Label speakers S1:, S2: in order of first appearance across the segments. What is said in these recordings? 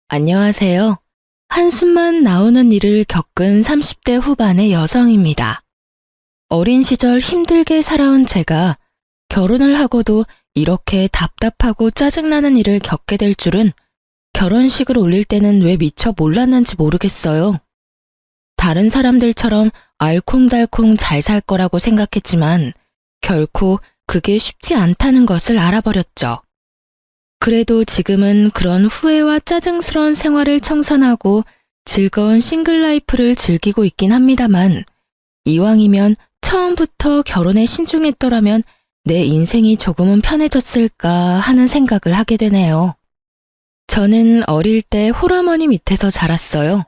S1: 안녕하세요. 한숨만 나오는 일을 겪은 30대 후반의 여성입니다. 어린 시절 힘들게 살아온 제가 결혼을 하고도 이렇게 답답하고 짜증나는 일을 겪게 될 줄은 결혼식을 올릴 때는 왜 미처 몰랐는지 모르겠어요. 다른 사람들처럼 알콩달콩 잘 살 거라고 생각했지만 결코 그게 쉽지 않다는 것을 알아버렸죠. 그래도 지금은 그런 후회와 짜증스러운 생활을 청산하고 즐거운 싱글 라이프를 즐기고 있긴 합니다만, 이왕이면 처음부터 결혼에 신중했더라면 내 인생이 조금은 편해졌을까 하는 생각을 하게 되네요. 저는 어릴 때 홀어머니 밑에서 자랐어요.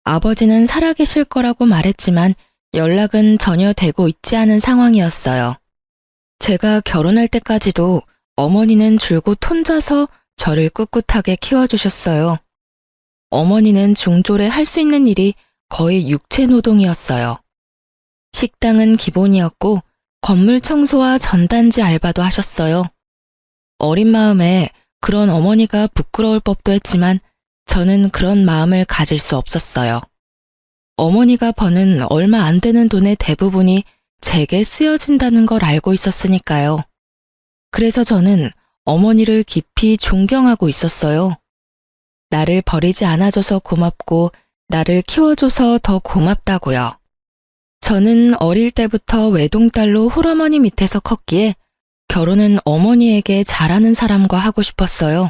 S1: 아버지는 살아계실 거라고 말했지만 연락은 전혀 되고 있지 않은 상황이었어요. 제가 결혼할 때까지도 어머니는 줄곧 혼자서 저를 꿋꿋하게 키워주셨어요. 어머니는 중졸에 할 수 있는 일이 거의 육체 노동이었어요. 식당은 기본이었고 건물 청소와 전단지 알바도 하셨어요. 어린 마음에 그런 어머니가 부끄러울 법도 했지만 저는 그런 마음을 가질 수 없었어요. 어머니가 버는 얼마 안 되는 돈의 대부분이 제게 쓰여진다는 걸 알고 있었으니까요. 그래서 저는 어머니를 깊이 존경하고 있었어요. 나를 버리지 않아줘서 고맙고 나를 키워줘서 더 고맙다고요. 저는 어릴 때부터 외동딸로 홀어머니 밑에서 컸기에 결혼은 어머니에게 잘하는 사람과 하고 싶었어요.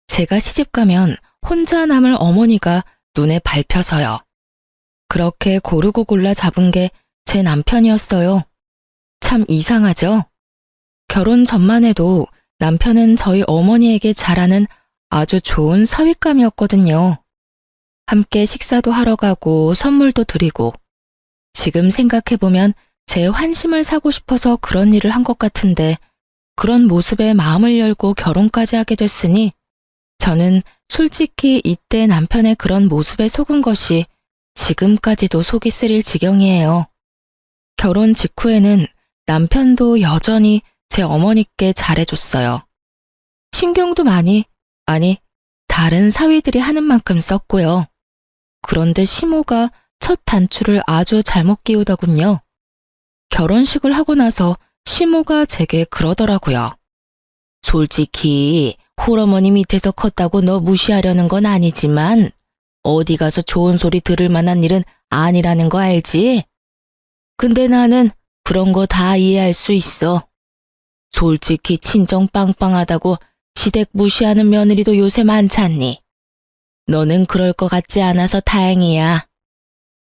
S1: 제가 시집가면 혼자 남을 어머니가 눈에 밟혀서요. 그렇게 고르고 골라 잡은 게 제 남편이었어요. 참 이상하죠? 결혼 전만 해도 남편은 저희 어머니에게 잘하는 아주 좋은 사윗감이었거든요. 함께 식사도 하러 가고 선물도 드리고, 지금 생각해보면 제 환심을 사고 싶어서 그런 일을 한 것 같은데, 그런 모습에 마음을 열고 결혼까지 하게 됐으니 저는 솔직히 이때 남편의 그런 모습에 속은 것이 지금까지도 속이 쓰릴 지경이에요. 결혼 직후에는 남편도 여전히 제 어머니께 잘해줬어요. 신경도 많이, 아니, 다른 사위들이 하는 만큼 썼고요. 그런데 시모가 첫 단추를 아주 잘못 끼우더군요. 결혼식을 하고 나서 시모가 제게 그러더라고요. 솔직히 홀어머니 밑에서 컸다고 너 무시하려는 건 아니지만 어디 가서 좋은 소리 들을 만한 일은 아니라는 거 알지? 근데 나는 그런 거 다 이해할 수 있어. 솔직히 친정 빵빵하다고 시댁 무시하는 며느리도 요새 많잖니. 너는 그럴 것 같지 않아서 다행이야.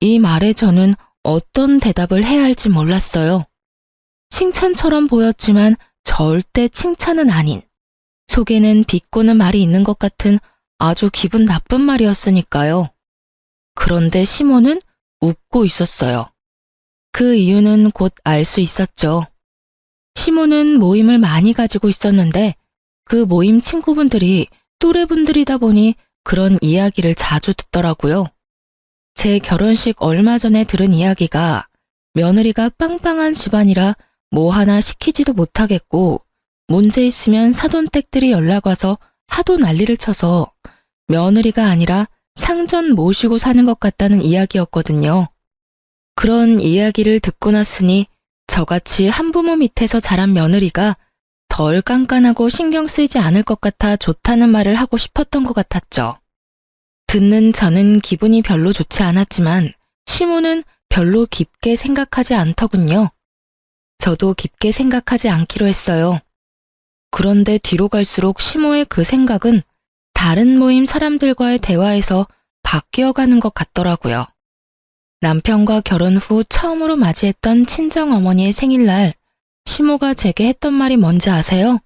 S1: 이 말에 저는 어떤 대답을 해야 할지 몰랐어요. 칭찬처럼 보였지만 절대 칭찬은 아닌, 속에는 비꼬는 말이 있는 것 같은 아주 기분 나쁜 말이었으니까요. 그런데 시모는 웃고 있었어요. 그 이유는 곧 알 수 있었죠. 시모는 모임을 많이 가지고 있었는데 그 모임 친구분들이 또래분들이다 보니 그런 이야기를 자주 듣더라고요. 제 결혼식 얼마 전에 들은 이야기가 며느리가 빵빵한 집안이라 뭐 하나 시키지도 못하겠고 문제 있으면 사돈댁들이 연락 와서 하도 난리를 쳐서 며느리가 아니라 상전 모시고 사는 것 같다는 이야기였거든요. 그런 이야기를 듣고 났으니 저같이 한부모 밑에서 자란 며느리가 덜 깐깐하고 신경 쓰이지 않을 것 같아 좋다는 말을 하고 싶었던 것 같았죠. 듣는 저는 기분이 별로 좋지 않았지만 시모는 별로 깊게 생각하지 않더군요. 저도 깊게 생각하지 않기로 했어요. 그런데 뒤로 갈수록 시모의 그 생각은 다른 모임 사람들과의 대화에서 바뀌어가는 것 같더라고요. 남편과 결혼 후 처음으로 맞이했던 친정어머니의 생일날 시모가 제게 했던 말이 뭔지 아세요?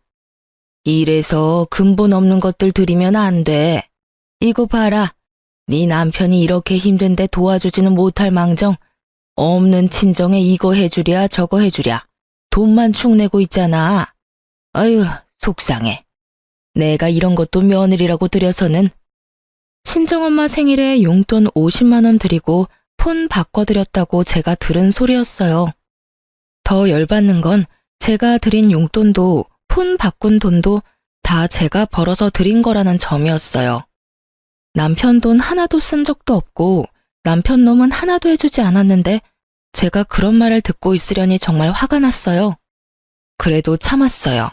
S1: 이래서 근본 없는 것들 드리면 안 돼. 이거 봐라. 네 남편이 이렇게 힘든데 도와주지는 못할 망정 없는 친정에 이거 해주랴 저거 해주랴 돈만 축내고 있잖아. 아유 속상해. 내가 이런 것도 며느리라고 드려서는. 친정엄마 생일에 용돈 50만 원 드리고 폰 바꿔드렸다고 제가 들은 소리였어요. 더 열받는 건 제가 드린 용돈도 폰 바꾼 돈도 다 제가 벌어서 드린 거라는 점이었어요. 남편 돈 하나도 쓴 적도 없고 남편 놈은 하나도 해주지 않았는데 제가 그런 말을 듣고 있으려니 정말 화가 났어요. 그래도 참았어요.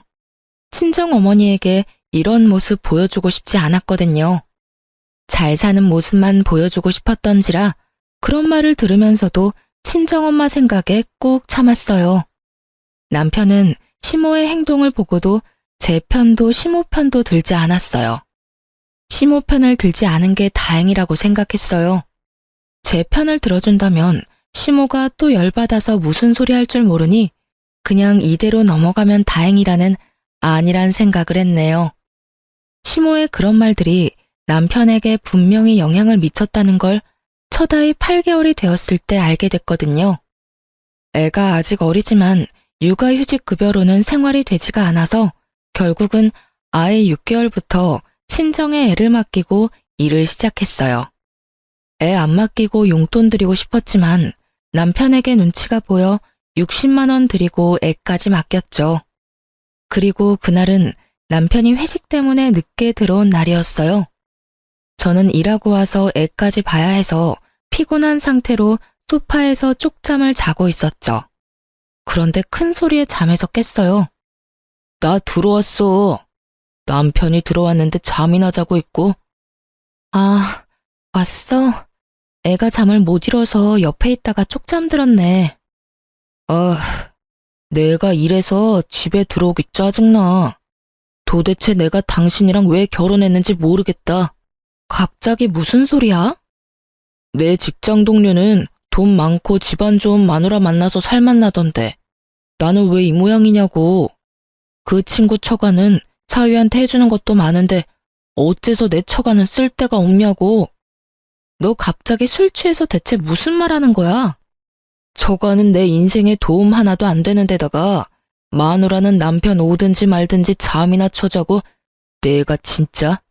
S1: 친정 어머니에게 이런 모습 보여주고 싶지 않았거든요. 잘 사는 모습만 보여주고 싶었던지라 그런 말을 들으면서도 친정엄마 생각에 꾹 참았어요. 남편은 시모의 행동을 보고도 제 편도 시모 편도 들지 않았어요. 시모 편을 들지 않은 게 다행이라고 생각했어요. 제 편을 들어준다면 시모가 또 열받아서 무슨 소리 할 줄 모르니 그냥 이대로 넘어가면 다행이라는 아니란 생각을 했네요. 시모의 그런 말들이 남편에게 분명히 영향을 미쳤다는 걸 첫 아이 8개월이 되었을 때 알게 됐거든요. 애가 아직 어리지만 육아휴직 급여로는 생활이 되지가 않아서 결국은 아이 6개월부터 친정에 애를 맡기고 일을 시작했어요. 애 안 맡기고 용돈 드리고 싶었지만 남편에게 눈치가 보여 60만 원 드리고 애까지 맡겼죠. 그리고 그날은 남편이 회식 때문에 늦게 들어온 날이었어요. 저는 일하고 와서 애까지 봐야 해서 피곤한 상태로 소파에서 쪽잠을 자고 있었죠. 그런데 큰 소리에 잠에서 깼어요. 나 들어왔어. 남편이 들어왔는데 잠이나 자고 있고. 아, 왔어? 애가 잠을 못 이뤄서 옆에 있다가 쪽잠 들었네. 내가 이래서 집에 들어오기 짜증나. 도대체 내가 당신이랑 왜 결혼했는지 모르겠다. 갑자기 무슨 소리야? 내 직장 동료는 돈 많고 집안 좋은 마누라 만나서 살맛나던데 나는 왜 이 모양이냐고. 그 친구 처가는 사위한테 해주는 것도 많은데 어째서 내 처가는 쓸 데가 없냐고. 너 갑자기 술 취해서 대체 무슨 말 하는 거야? 처가는 내 인생에 도움 하나도 안 되는 데다가 마누라는 남편 오든지 말든지 잠이나 쳐자고. 내가 진짜.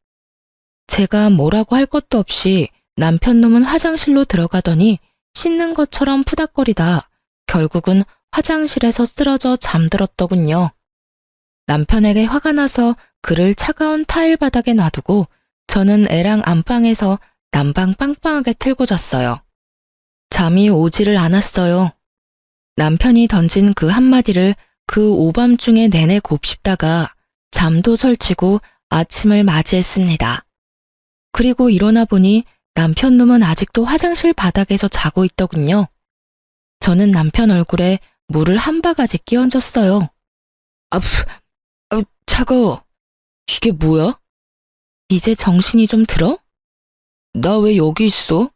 S1: 제가 뭐라고 할 것도 없이 남편 놈은 화장실로 들어가더니 씻는 것처럼 푸닥거리다 결국은 화장실에서 쓰러져 잠들었더군요. 남편에게 화가 나서 그를 차가운 타일 바닥에 놔두고 저는 애랑 안방에서 난방 빵빵하게 틀고 잤어요. 잠이 오지를 않았어요. 남편이 던진 그 한마디를 그 오밤중에 내내 곱씹다가 잠도 설치고 아침을 맞이했습니다. 그리고 일어나 보니 남편 놈은 아직도 화장실 바닥에서 자고 있더군요. 저는 남편 얼굴에 물을 한 바가지 끼얹었어요. 차가워. 이게 뭐야? 이제 정신이 좀 들어? 나 왜 여기 있어?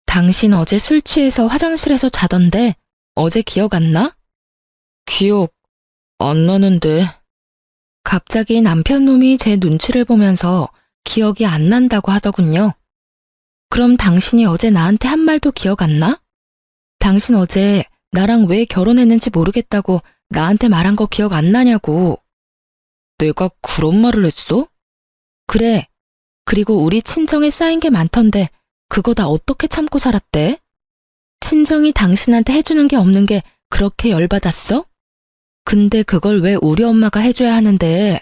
S1: 당신 어제 술 취해서 화장실에서 자던데 어제 기억 안 나? 기억 안 나는데. 갑자기 남편 놈이 제 눈치를 보면서 기억이 안 난다고 하더군요. 그럼 당신이 어제 나한테 한 말도 기억 안 나? 당신 어제 나랑 왜 결혼했는지 모르겠다고 나한테 말한 거 기억 안 나냐고. 내가 그런 말을 했어? 그래. 그리고 우리 친정에 쌓인 게 많던데 그거 다 어떻게 참고 살았대? 친정이 당신한테 해주는 게 없는 게 그렇게 열받았어? 근데 그걸 왜 우리 엄마가 해줘야 하는데?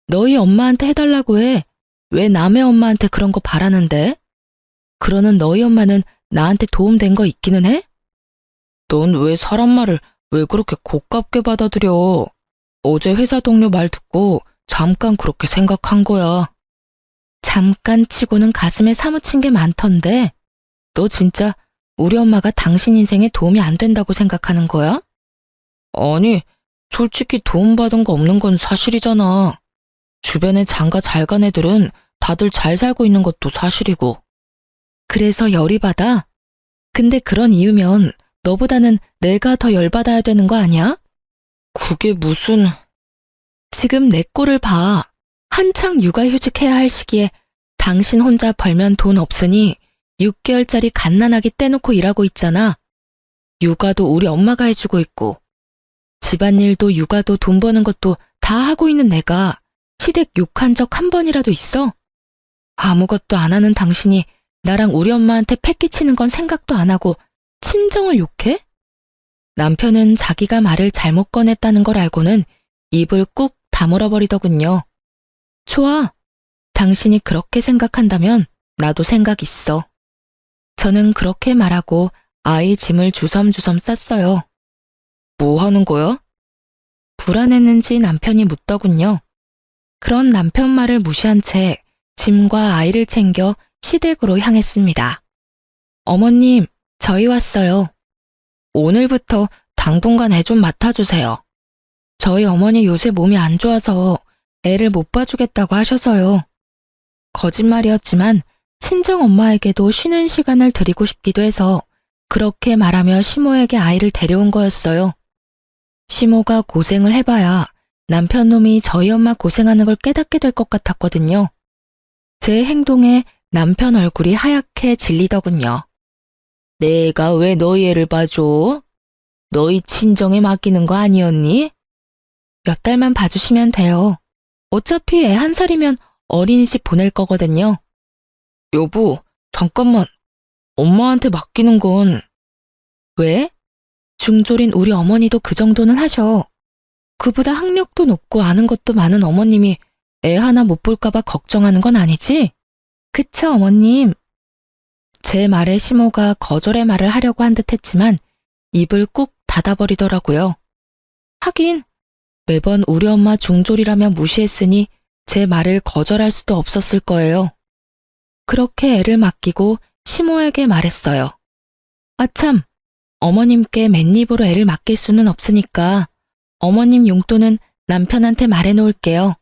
S1: 너희 엄마한테 해달라고 해. 왜 남의 엄마한테 그런 거 바라는데? 그러는 너희 엄마는 나한테 도움된 거 있기는 해? 넌 왜 사람 말을 왜 그렇게 고깝게 받아들여? 어제 회사 동료 말 듣고 잠깐 그렇게 생각한 거야. 잠깐 치고는 가슴에 사무친 게 많던데 너 진짜 우리 엄마가 당신 인생에 도움이 안 된다고 생각하는 거야? 아니, 솔직히 도움받은 거 없는 건 사실이잖아. 주변에 장가 잘 간 애들은 다들 잘 살고 있는 것도 사실이고. 그래서 열이 받아? 근데 그런 이유면 너보다는 내가 더 열받아야 되는 거 아니야? 그게 무슨... 지금 내 꼴을 봐. 한창 육아휴직해야 할 시기에 당신 혼자 벌면 돈 없으니 6개월짜리 갓난아기 떼놓고 일하고 있잖아. 육아도 우리 엄마가 해주고 있고 집안일도 육아도 돈 버는 것도 다 하고 있는 내가 시댁 욕한 적 한 번이라도 있어? 아무것도 안 하는 당신이 나랑 우리 엄마한테 패 끼치는 건 생각도 안 하고 친정을 욕해? 남편은 자기가 말을 잘못 꺼냈다는 걸 알고는 입을 꾹 다물어 버리더군요. 좋아. 당신이 그렇게 생각한다면 나도 생각 있어. 저는 그렇게 말하고 아이 짐을 주섬주섬 쌌어요. 뭐 하는 거야? 불안했는지 남편이 묻더군요. 그런 남편 말을 무시한 채 짐과 아이를 챙겨 시댁으로 향했습니다. 어머님, 저희 왔어요. 오늘부터 당분간 애 좀 맡아주세요. 저희 어머니 요새 몸이 안 좋아서 애를 못 봐주겠다고 하셔서요. 거짓말이었지만 친정 엄마에게도 쉬는 시간을 드리고 싶기도 해서 그렇게 말하며 시모에게 아이를 데려온 거였어요. 시모가 고생을 해봐야 남편 놈이 저희 엄마 고생하는 걸 깨닫게 될 것 같았거든요. 제 행동에 남편 얼굴이 하얗게 질리더군요. 내가 왜 너희 애를 봐줘? 너희 친정에 맡기는 거 아니었니? 몇 달만 봐주시면 돼요. 어차피 애 1살이면 어린이집 보낼 거거든요. 여보, 잠깐만. 엄마한테 맡기는 건. 왜? 중졸인 우리 어머니도 그 정도는 하셔. 그보다 학력도 높고 아는 것도 많은 어머님이 애 하나 못 볼까봐 걱정하는 건 아니지? 그쵸, 어머님? 제 말에 시모가 거절의 말을 하려고 한 듯 했지만 입을 꾹 닫아버리더라고요. 하긴 매번 우리 엄마 중졸이라며 무시했으니 제 말을 거절할 수도 없었을 거예요. 그렇게 애를 맡기고 시모에게 말했어요. 아참, 어머님께 맨입으로 애를 맡길 수는 없으니까 어머님 용돈은 남편한테 말해놓을게요.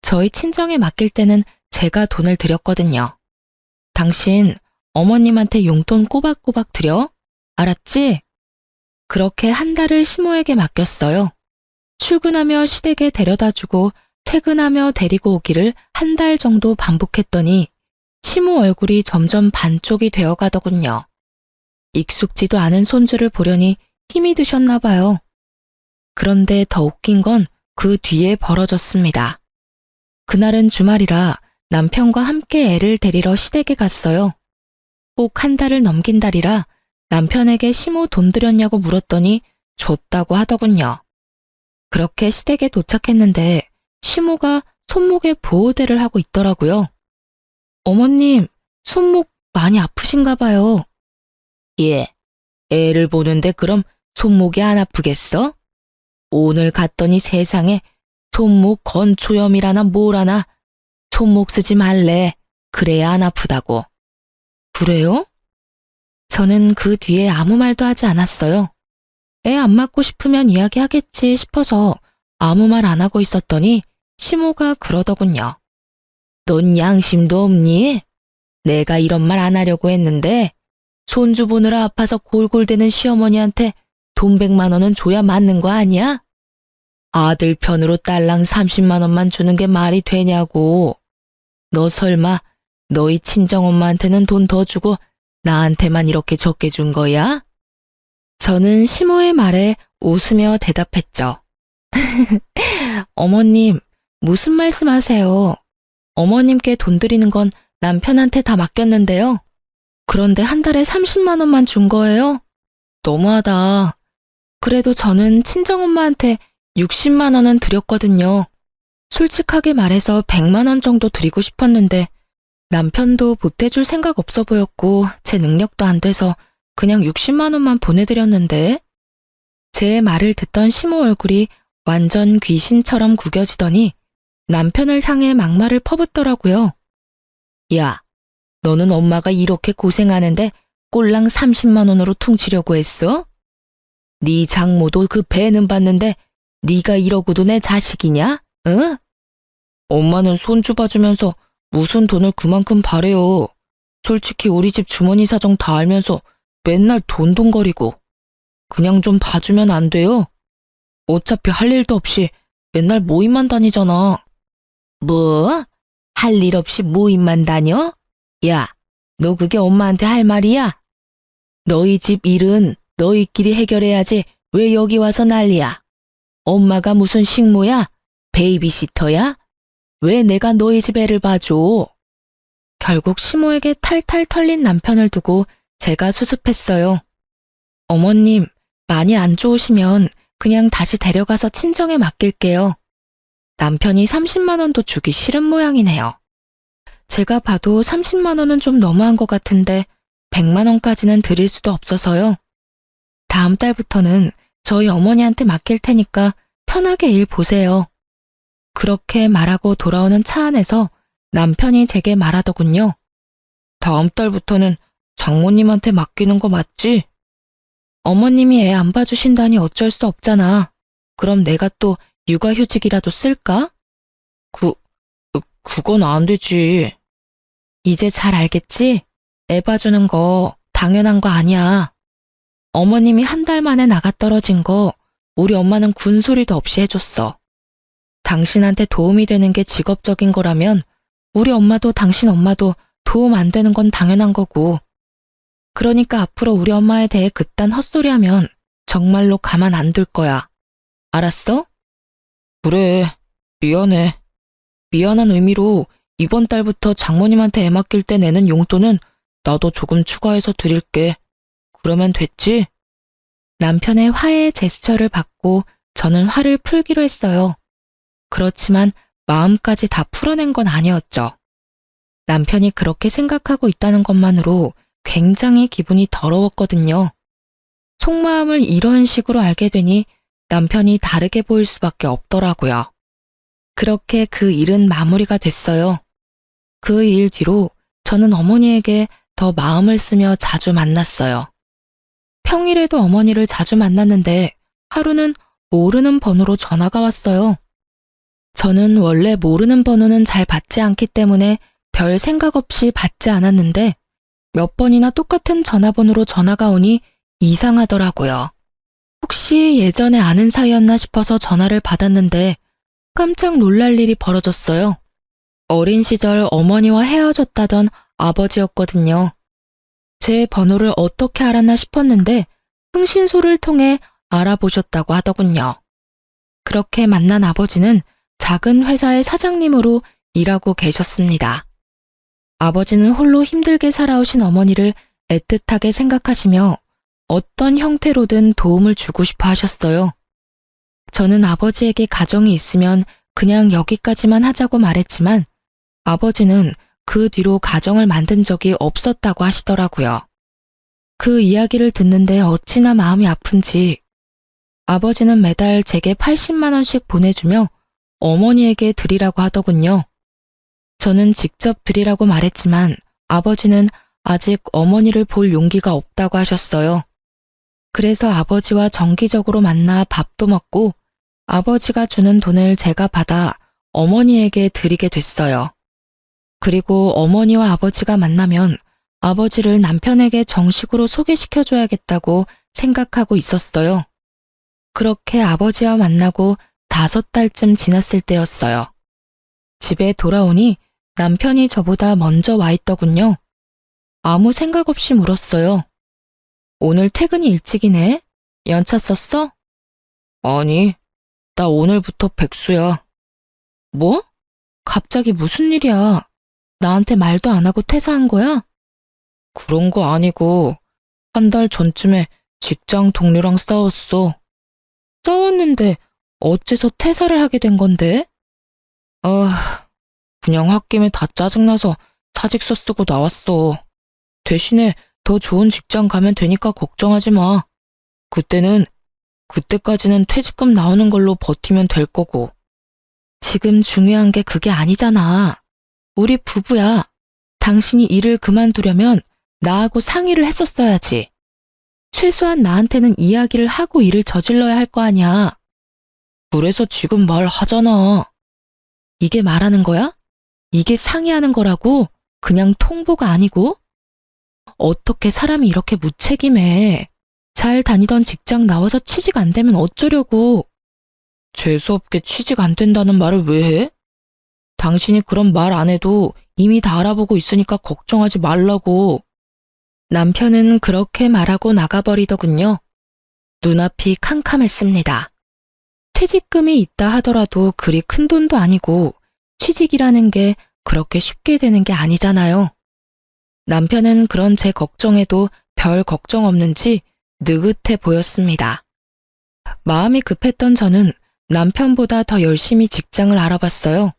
S1: 저희 친정에 맡길 때는 제가 돈을 드렸거든요. 당신 어머님한테 용돈 꼬박꼬박 드려? 알았지? 그렇게 1달을 시모에게 맡겼어요. 출근하며 시댁에 데려다주고 퇴근하며 데리고 오기를 1달 정도 반복했더니 시모 얼굴이 점점 반쪽이 되어가더군요. 익숙지도 않은 손주를 보려니 힘이 드셨나 봐요. 그런데 더 웃긴 건 그 뒤에 벌어졌습니다. 그날은 주말이라 남편과 함께 애를 데리러 시댁에 갔어요. 꼭 1달을 넘긴 달이라 남편에게 시모 돈 들였냐고 물었더니 줬다고 하더군요. 그렇게 시댁에 도착했는데 시모가 손목에 보호대를 하고 있더라고요. 어머님, 손목 많이 아프신가 봐요. 예, 애를 보는데 그럼 손목이 안 아프겠어? 오늘 갔더니 세상에 손목 건초염이라나 뭐라나 손목 쓰지 말래. 그래야 안 아프다고. 그래요? 저는 그 뒤에 아무 말도 하지 않았어요. 애 안 맞고 싶으면 이야기하겠지 싶어서 아무 말 안 하고 있었더니 시모가 그러더군요. 넌 양심도 없니? 내가 이런 말 안 하려고 했는데 손주 보느라 아파서 골골대는 시어머니한테 돈 100만 원은 줘야 맞는 거 아니야? 아들 편으로 딸랑 30만 원만 주는 게 말이 되냐고. 너 설마 너희 친정엄마한테는 돈 더 주고 나한테만 이렇게 적게 준 거야? 저는 시모의 말에 웃으며 대답했죠. 어머님, 무슨 말씀하세요? 어머님께 돈 드리는 건 남편한테 다 맡겼는데요. 그런데 1달에 30만 원만 준 거예요? 너무하다. 그래도 저는 친정엄마한테 60만 원은 드렸거든요. 솔직하게 말해서 100만 원 정도 드리고 싶었는데 남편도 보태줄 생각 없어 보였고 제 능력도 안 돼서 그냥 60만 원만 보내드렸는데 제 말을 듣던 시모 얼굴이 완전 귀신처럼 구겨지더니 남편을 향해 막말을 퍼붓더라고요. 야, 너는 엄마가 이렇게 고생하는데 꼴랑 30만 원으로 퉁치려고 했어? 네 장모도 그 배는 봤는데 네가 이러고도 내 자식이냐? 응? 엄마는 손주 봐주면서 무슨 돈을 그만큼 바래요. 솔직히 우리 집 주머니 사정 다 알면서 맨날 돈돈거리고. 그냥 좀 봐주면 안 돼요? 어차피 할 일도 없이 맨날 모임만 다니잖아. 뭐? 할 일 없이 모임만 다녀? 야, 너 그게 엄마한테 할 말이야? 너희 집 일은 너희끼리 해결해야지 왜 여기 와서 난리야? 엄마가 무슨 식모야? 베이비시터야? 왜 내가 너희 집 애를 봐줘? 결국 시모에게 탈탈 털린 남편을 두고 제가 수습했어요. 어머님, 많이 안 좋으시면 그냥 다시 데려가서 친정에 맡길게요. 남편이 30만 원도 주기 싫은 모양이네요. 제가 봐도 30만 원은 좀 너무한 것 같은데 100만 원까지는 드릴 수도 없어서요. 다음 달부터는 저희 어머니한테 맡길 테니까 편하게 일 보세요. 그렇게 말하고 돌아오는 차 안에서 남편이 제게 말하더군요. 다음 달부터는 장모님한테 맡기는 거 맞지? 어머님이 애 안 봐주신다니 어쩔 수 없잖아. 그럼 내가 또 육아휴직이라도 쓸까? 그건 안 되지. 이제 잘 알겠지? 애 봐주는 거 당연한 거 아니야. 어머님이 한 달 만에 나가 떨어진 거 우리 엄마는 군소리도 없이 해줬어. 당신한테 도움이 되는 게 직업적인 거라면 우리 엄마도 당신 엄마도 도움 안 되는 건 당연한 거고. 그러니까 앞으로 우리 엄마에 대해 그딴 헛소리하면 정말로 가만 안 둘 거야. 알았어? 그래, 미안해. 미안한 의미로 이번 달부터 장모님한테 애 맡길 때 내는 용돈은 나도 조금 추가해서 드릴게. 그러면 됐지? 남편의 화해의 제스처를 받고 저는 화를 풀기로 했어요. 그렇지만 마음까지 다 풀어낸 건 아니었죠. 남편이 그렇게 생각하고 있다는 것만으로 굉장히 기분이 더러웠거든요. 속마음을 이런 식으로 알게 되니 남편이 다르게 보일 수밖에 없더라고요. 그렇게 그 일은 마무리가 됐어요. 그 일 뒤로 저는 어머니에게 더 마음을 쓰며 자주 만났어요. 평일에도 어머니를 자주 만났는데 하루는 모르는 번호로 전화가 왔어요. 저는 원래 모르는 번호는 잘 받지 않기 때문에 별 생각 없이 받지 않았는데 몇 번이나 똑같은 전화번호로 전화가 오니 이상하더라고요. 혹시 예전에 아는 사이였나 싶어서 전화를 받았는데 깜짝 놀랄 일이 벌어졌어요. 어린 시절 어머니와 헤어졌다던 아버지였거든요. 제 번호를 어떻게 알았나 싶었는데 흥신소를 통해 알아보셨다고 하더군요. 그렇게 만난 아버지는 작은 회사의 사장님으로 일하고 계셨습니다. 아버지는 홀로 힘들게 살아오신 어머니를 애틋하게 생각하시며 어떤 형태로든 도움을 주고 싶어 하셨어요. 저는 아버지에게 가정이 있으면 그냥 여기까지만 하자고 말했지만 아버지는 그 뒤로 가정을 만든 적이 없었다고 하시더라고요. 그 이야기를 듣는데 어찌나 마음이 아픈지 아버지는 매달 제게 80만 원씩 보내주며 어머니에게 드리라고 하더군요. 저는 직접 드리라고 말했지만 아버지는 아직 어머니를 볼 용기가 없다고 하셨어요. 그래서 아버지와 정기적으로 만나 밥도 먹고 아버지가 주는 돈을 제가 받아 어머니에게 드리게 됐어요. 그리고 어머니와 아버지가 만나면 아버지를 남편에게 정식으로 소개시켜줘야겠다고 생각하고 있었어요. 그렇게 아버지와 만나고 5달쯤 지났을 때였어요. 집에 돌아오니 남편이 저보다 먼저 와 있더군요. 아무 생각 없이 물었어요. 오늘 퇴근이 일찍이네? 연차 썼어? 아니, 나 오늘부터 백수야. 뭐? 갑자기 무슨 일이야? 나한테 말도 안 하고 퇴사한 거야? 그런 거 아니고 한 달 전쯤에 직장 동료랑 싸웠어. 싸웠는데 어째서 퇴사를 하게 된 건데? 그냥 홧김에 다 짜증나서 사직서 쓰고 나왔어. 대신에 더 좋은 직장 가면 되니까 걱정하지 마. 그때까지는 퇴직금 나오는 걸로 버티면 될 거고. 지금 중요한 게 그게 아니잖아. 우리 부부야. 당신이 일을 그만두려면 나하고 상의를 했었어야지. 최소한 나한테는 이야기를 하고 일을 저질러야 할 거 아니야. 그래서 지금 말하잖아. 이게 말하는 거야? 이게 상의하는 거라고? 그냥 통보가 아니고? 어떻게 사람이 이렇게 무책임해. 잘 다니던 직장 나와서 취직 안 되면 어쩌려고. 재수없게 취직 안 된다는 말을 왜 해? 당신이 그런 말 안 해도 이미 다 알아보고 있으니까 걱정하지 말라고. 남편은 그렇게 말하고 나가버리더군요. 눈앞이 캄캄했습니다. 퇴직금이 있다 하더라도 그리 큰 돈도 아니고 취직이라는 게 그렇게 쉽게 되는 게 아니잖아요. 남편은 그런 제 걱정에도 별 걱정 없는지 느긋해 보였습니다. 마음이 급했던 저는 남편보다 더 열심히 직장을 알아봤어요.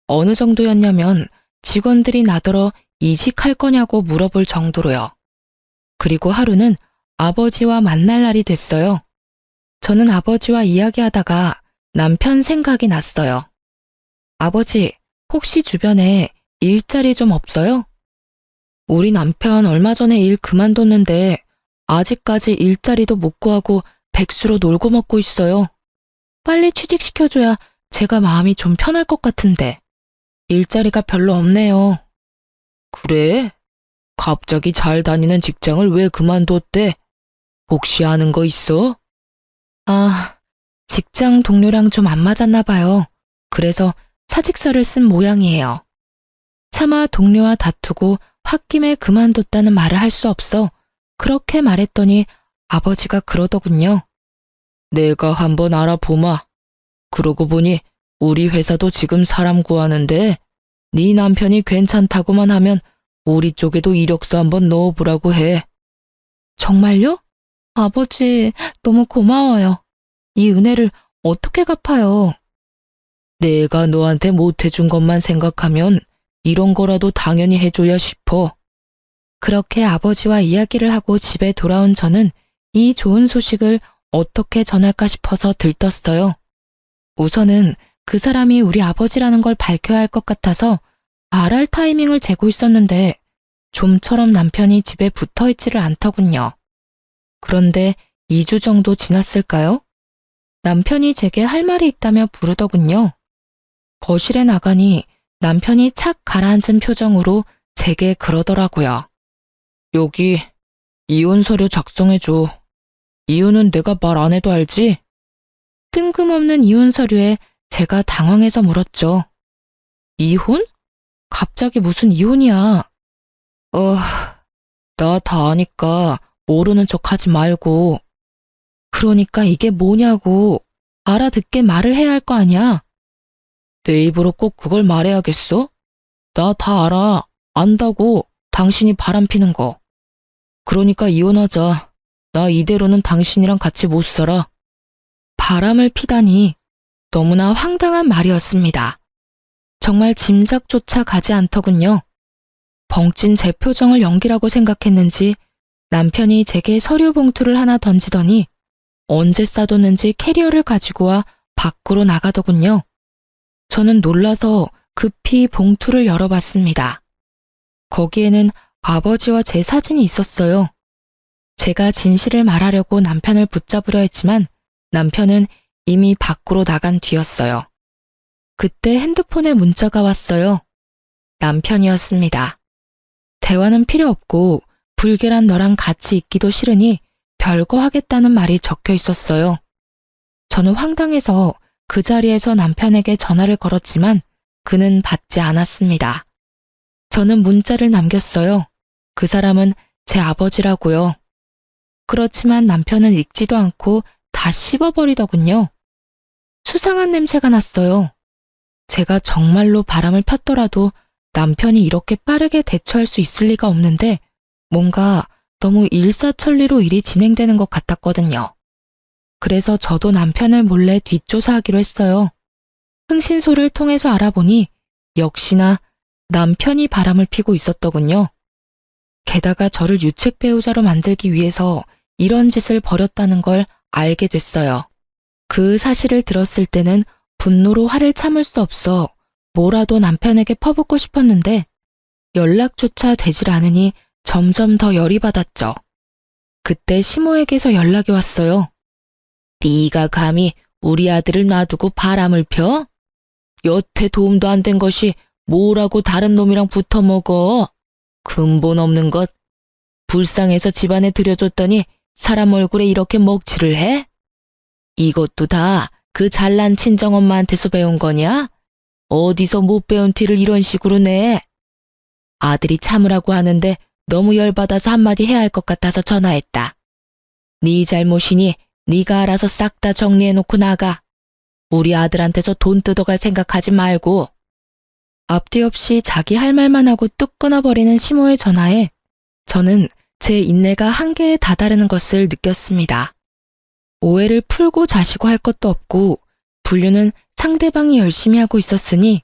S1: 어느 정도였냐면 직원들이 나더러 이직할 거냐고 물어볼 정도로요. 그리고 하루는 아버지와 만날 날이 됐어요. 저는 아버지와 이야기하다가 남편 생각이 났어요. 아버지, 혹시 주변에 일자리 좀 없어요? 우리 남편 얼마 전에 일 그만뒀는데 아직까지 일자리도 못 구하고 백수로 놀고 먹고 있어요. 빨리 취직시켜줘야 제가 마음이 좀 편할 것 같은데 일자리가 별로 없네요. 그래? 갑자기 잘 다니는 직장을 왜 그만뒀대? 혹시 아는 거 있어? 아, 직장 동료랑 좀 안 맞았나 봐요. 그래서 사직서를 쓴 모양이에요. 차마 동료와 다투고 홧김에 그만뒀다는 말을 할 수 없어 그렇게 말했더니 아버지가 그러더군요. 내가 한번 알아보마. 그러고 보니 우리 회사도 지금 사람 구하는데 네 남편이 괜찮다고만 하면 우리 쪽에도 이력서 한번 넣어보라고 해. 정말요? 아버지, 너무 고마워요. 이 은혜를 어떻게 갚아요? 내가 너한테 못해준 것만 생각하면 이런 거라도 당연히 해줘야 싶어. 그렇게 아버지와 이야기를 하고 집에 돌아온 저는 이 좋은 소식을 어떻게 전할까 싶어서 들떴어요. 우선은 그 사람이 우리 아버지라는 걸 밝혀야 할 것 같아서 말할 타이밍을 재고 있었는데 좀처럼 남편이 집에 붙어있지를 않더군요. 그런데 2주 정도 지났을까요? 남편이 제게 할 말이 있다며 부르더군요. 거실에 나가니 남편이 착 가라앉은 표정으로 제게 그러더라고요. 여기 이혼 서류 작성해줘. 이유는 내가 말 안 해도 알지? 뜬금없는 이혼 서류에 제가 당황해서 물었죠. 이혼? 갑자기 무슨 이혼이야? 나 다 아니까 모르는 척 하지 말고. 그러니까 이게 뭐냐고. 알아듣게 말을 해야 할 거 아니야? 내 입으로 꼭 그걸 말해야겠어? 나 다 알아. 안다고. 당신이 바람피는 거. 그러니까 이혼하자. 나 이대로는 당신이랑 같이 못 살아. 바람을 피다니 너무나 황당한 말이었습니다. 정말 짐작조차 가지 않더군요. 벙찐 제 표정을 연기라고 생각했는지 남편이 제게 서류 봉투를 하나 던지더니 언제 싸뒀는지 캐리어를 가지고 와 밖으로 나가더군요. 저는 놀라서 급히 봉투를 열어봤습니다. 거기에는 아버지와 제 사진이 있었어요. 제가 진실을 말하려고 남편을 붙잡으려 했지만 남편은 이미 밖으로 나간 뒤였어요. 그때 핸드폰에 문자가 왔어요. 남편이었습니다. 대화는 필요 없고 불길한 너랑 같이 있기도 싫으니 별거 하겠다는 말이 적혀 있었어요. 저는 황당해서 그 자리에서 남편에게 전화를 걸었지만 그는 받지 않았습니다. 저는 문자를 남겼어요. 그 사람은 제 아버지라고요. 그렇지만 남편은 읽지도 않고 다 씹어버리더군요. 수상한 냄새가 났어요. 제가 정말로 바람을 폈더라도 남편이 이렇게 빠르게 대처할 수 있을 리가 없는데 뭔가 너무 일사천리로 일이 진행되는 것 같았거든요. 그래서 저도 남편을 몰래 뒷조사하기로 했어요. 흥신소를 통해서 알아보니 역시나 남편이 바람을 피고 있었더군요. 게다가 저를 유책 배우자로 만들기 위해서 이런 짓을 벌였다는 걸 알게 됐어요. 그 사실을 들었을 때는 분노로 화를 참을 수 없어 뭐라도 남편에게 퍼붓고 싶었는데 연락조차 되질 않으니 점점 더 열이 받았죠. 그때 시모에게서 연락이 왔어요. 네가 감히 우리 아들을 놔두고 바람을 펴? 여태 도움도 안 된 것이 뭐라고 다른 놈이랑 붙어 먹어? 근본 없는 것. 불쌍해서 집안에 들여줬더니 사람 얼굴에 이렇게 먹칠을 해? 이것도 다 그 잘난 친정엄마한테서 배운 거냐? 어디서 못 배운 티를 이런 식으로 내? 아들이 참으라고 하는데 너무 열받아서 한마디 해야 할 것 같아서 전화했다. 네 잘못이니 네가 알아서 싹 다 정리해놓고 나가. 우리 아들한테서 돈 뜯어갈 생각하지 말고. 앞뒤 없이 자기 할 말만 하고 뚝 끊어버리는 시모의 전화에 저는 제 인내가 한계에 다다르는 것을 느꼈습니다. 오해를 풀고 자시고 할 것도 없고 분류는 상대방이 열심히 하고 있었으니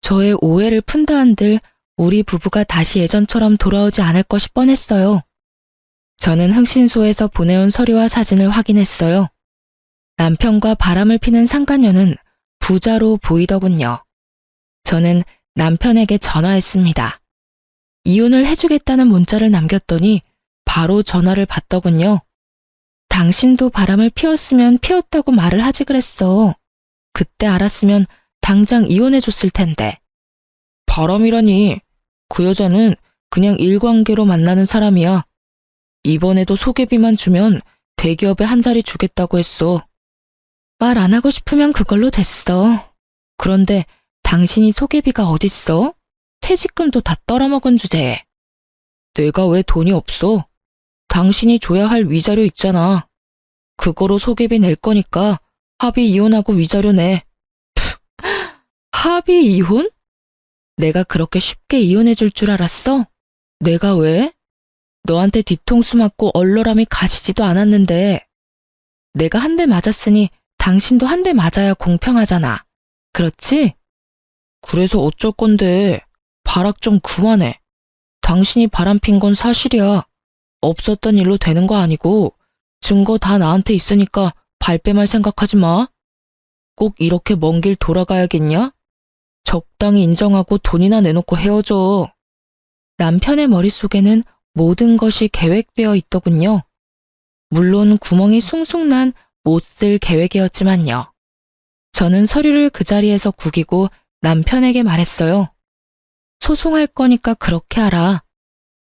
S1: 저의 오해를 푼다 한들 우리 부부가 다시 예전처럼 돌아오지 않을 것이 뻔했어요. 저는 흥신소에서 보내온 서류와 사진을 확인했어요. 남편과 바람을 피는 상간녀는 부자로 보이더군요. 저는 남편에게 전화했습니다. 이혼을 해주겠다는 문자를 남겼더니 바로 전화를 받더군요. 당신도 바람을 피웠으면 피웠다고 말을 하지 그랬어. 그때 알았으면 당장 이혼해줬을 텐데. 바람이라니, 그 여자는 그냥 일관계로 만나는 사람이야. 이번에도 소개비만 주면 대기업에 한 자리 주겠다고 했어. 말 안 하고 싶으면 그걸로 됐어. 그런데 당신이 소개비가 어딨어? 퇴직금도 다 떨어먹은 주제에. 내가 왜 돈이 없어? 당신이 줘야 할 위자료 있잖아. 그거로 소개비 낼 거니까 합의 이혼하고 위자료 내. 합의 이혼? 내가 그렇게 쉽게 이혼해 줄 줄 알았어? 내가 왜? 너한테 뒤통수 맞고 얼얼함이 가시지도 않았는데. 내가 한 대 맞았으니 당신도 한 대 맞아야 공평하잖아. 그렇지? 그래서 어쩔 건데. 발악 좀 그만해. 당신이 바람핀 건 사실이야. 없었던 일로 되는 거 아니고 증거 다 나한테 있으니까 발뺌할 생각하지 마. 꼭 이렇게 먼 길 돌아가야겠냐? 적당히 인정하고 돈이나 내놓고 헤어져. 남편의 머릿속에는 모든 것이 계획되어 있더군요. 물론 구멍이 숭숭 난 못 쓸 계획이었지만요. 저는 서류를 그 자리에서 구기고 남편에게 말했어요. 소송할 거니까 그렇게 하라.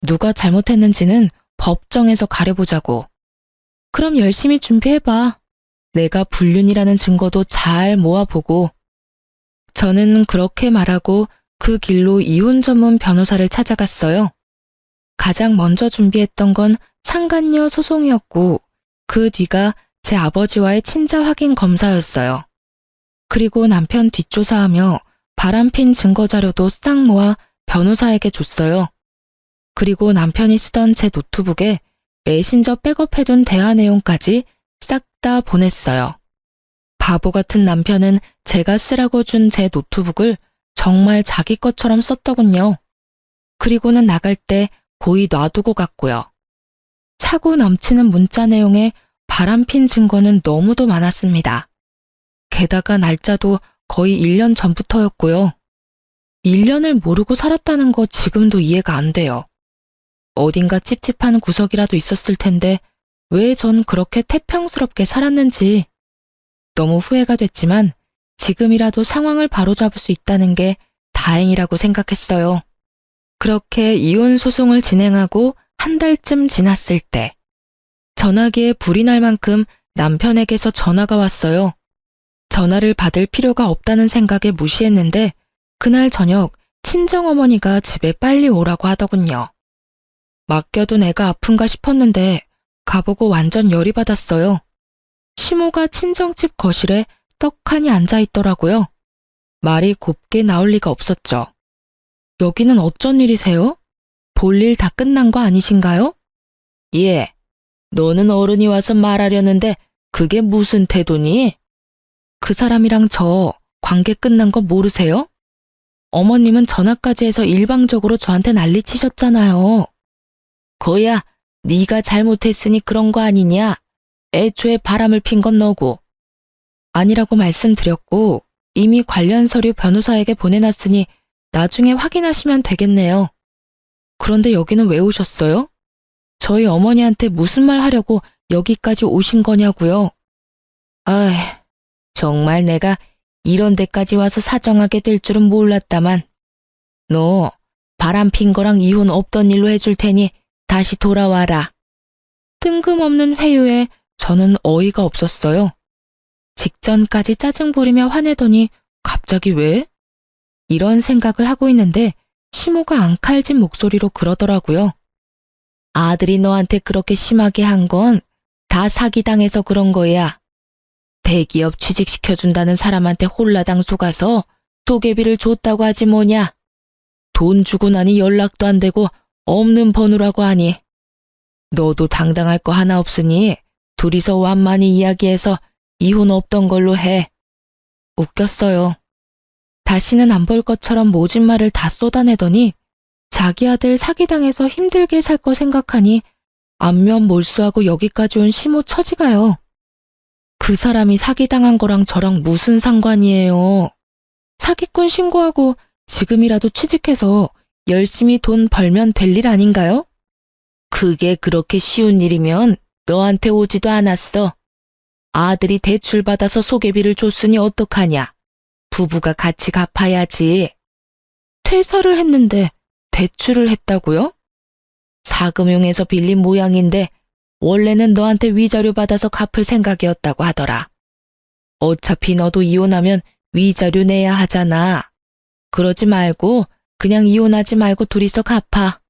S1: 누가 잘못했는지는 법정에서 가려보자고. 그럼 열심히 준비해봐. 내가 불륜이라는 증거도 잘 모아보고. 저는 그렇게 말하고 그 길로 이혼 전문 변호사를 찾아갔어요. 가장 먼저 준비했던 건 상간녀 소송이었고 그 뒤가 제 아버지와의 친자 확인 검사였어요. 그리고 남편 뒷조사하며 바람핀 증거자료도 싹 모아 변호사에게 줬어요. 그리고 남편이 쓰던 제 노트북에 메신저 백업해둔 대화 내용까지 싹 다 보냈어요. 바보 같은 남편은 제가 쓰라고 준 제 노트북을 정말 자기 것처럼 썼더군요. 그리고는 나갈 때 고이 놔두고 갔고요. 차고 넘치는 문자 내용에 바람핀 증거는 너무도 많았습니다. 게다가 날짜도 거의 1년 전부터였고요. 1년을 모르고 살았다는 거 지금도 이해가 안 돼요. 어딘가 찝찝한 구석이라도 있었을 텐데 왜 전 그렇게 태평스럽게 살았는지. 너무 후회가 됐지만 지금이라도 상황을 바로잡을 수 있다는 게 다행이라고 생각했어요. 그렇게 이혼 소송을 진행하고 한 달쯤 지났을 때 전화기에 불이 날 만큼 남편에게서 전화가 왔어요. 전화를 받을 필요가 없다는 생각에 무시했는데 그날 저녁 친정어머니가 집에 빨리 오라고 하더군요. 맡겨둔 애가 아픈가 싶었는데 가보고 완전 열이 받았어요. 시모가 친정집 거실에 떡하니 앉아있더라고요. 말이 곱게 나올 리가 없었죠. 여기는 어쩐 일이세요? 볼일 다 끝난 거 아니신가요? 예. 너는 어른이 와서 말하려는데 그게 무슨 태도니? 그 사람이랑 저 관계 끝난 거 모르세요? 어머님은 전화까지 해서 일방적으로 저한테 난리치셨잖아요. 거야, 네가 잘못했으니 그런 거 아니냐? 애초에 바람을 핀 건 너고. 아니라고 말씀드렸고 이미 관련 서류 변호사에게 보내놨으니 나중에 확인하시면 되겠네요. 그런데 여기는 왜 오셨어요? 저희 어머니한테 무슨 말 하려고 여기까지 오신 거냐고요? 아이, 정말 내가 이런 데까지 와서 사정하게 될 줄은 몰랐다만. 너 바람핀 거랑 이혼 없던 일로 해줄 테니 다시 돌아와라. 뜬금없는 회유에 저는 어이가 없었어요. 직전까지 짜증 부리며 화내더니 갑자기 왜? 이런 생각을 하고 있는데 시모가 앙칼진 목소리로 그러더라고요. 아들이 너한테 그렇게 심하게 한 건 다 사기당해서 그런 거야. 대기업 취직시켜준다는 사람한테 홀라당 속아서 소개비를 줬다고 하지 뭐냐. 돈 주고 나니 연락도 안 되고 없는 번호라고 하니. 너도 당당할 거 하나 없으니 둘이서 완만히 이야기해서 이혼 없던 걸로 해. 웃겼어요. 다시는 안 볼 것처럼 모진 말을 다 쏟아내더니 자기 아들 사기당해서 힘들게 살 거 생각하니 안면 몰수하고 여기까지 온 시모 처지가요. 그 사람이 사기당한 거랑 저랑 무슨 상관이에요. 사기꾼 신고하고 지금이라도 취직해서 열심히 돈 벌면 될 일 아닌가요? 그게 그렇게 쉬운 일이면 너한테 오지도 않았어. 아들이 대출받아서 소개비를 줬으니 어떡하냐. 부부가 같이 갚아야지. 퇴사를 했는데 대출을 했다고요? 사금융에서 빌린 모양인데 원래는 너한테 위자료 받아서 갚을 생각이었다고 하더라. 어차피 너도 이혼하면 위자료 내야 하잖아. 그러지 말고 그냥 이혼하지 말고 둘이서 갚아.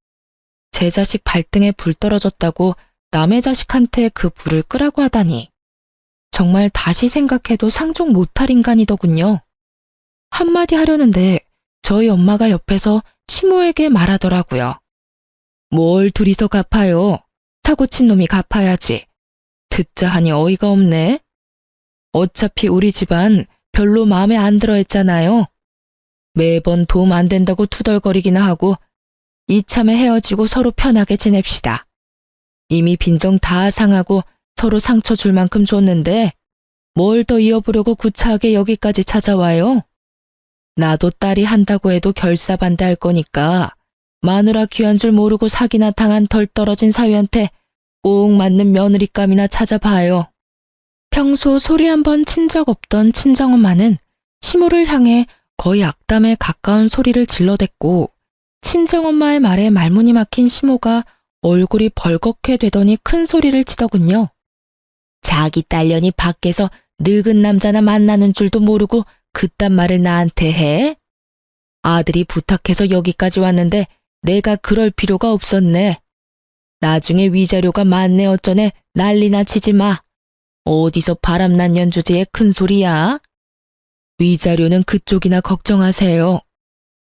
S1: 제 자식 발등에 불 떨어졌다고 남의 자식한테 그 불을 끄라고 하다니. 정말 다시 생각해도 상종 못할 인간이더군요. 한마디 하려는데 저희 엄마가 옆에서 시모에게 말하더라고요. 뭘 둘이서 갚아요. 사고 친 놈이 갚아야지. 듣자 하니 어이가 없네. 어차피 우리 집안 별로 마음에 안 들어 했잖아요. 매번 도움 안 된다고 투덜거리기나 하고 이참에 헤어지고 서로 편하게 지냅시다. 이미 빈정 다 상하고 서로 상처 줄 만큼 줬는데 뭘 더 이어보려고 구차하게 여기까지 찾아와요? 나도 딸이 한다고 해도 결사반대할 거니까 마누라 귀한 줄 모르고 사기나 당한 덜 떨어진 사위한테 꼭 맞는 며느리감이나 찾아봐요. 평소 소리 한번 친 적 없던 친정엄마는 시모를 향해 거의 악담에 가까운 소리를 질러댔고 친정엄마의 말에 말문이 막힌 시모가 얼굴이 벌겋게 되더니 큰 소리를 치더군요. 자기 딸년이 밖에서 늙은 남자나 만나는 줄도 모르고 그딴 말을 나한테 해? 아들이 부탁해서 여기까지 왔는데 내가 그럴 필요가 없었네. 나중에 위자료가 많네 어쩌네 난리나 치지 마. 어디서 바람난 연주제에 큰 소리야? 위자료는 그쪽이나 걱정하세요.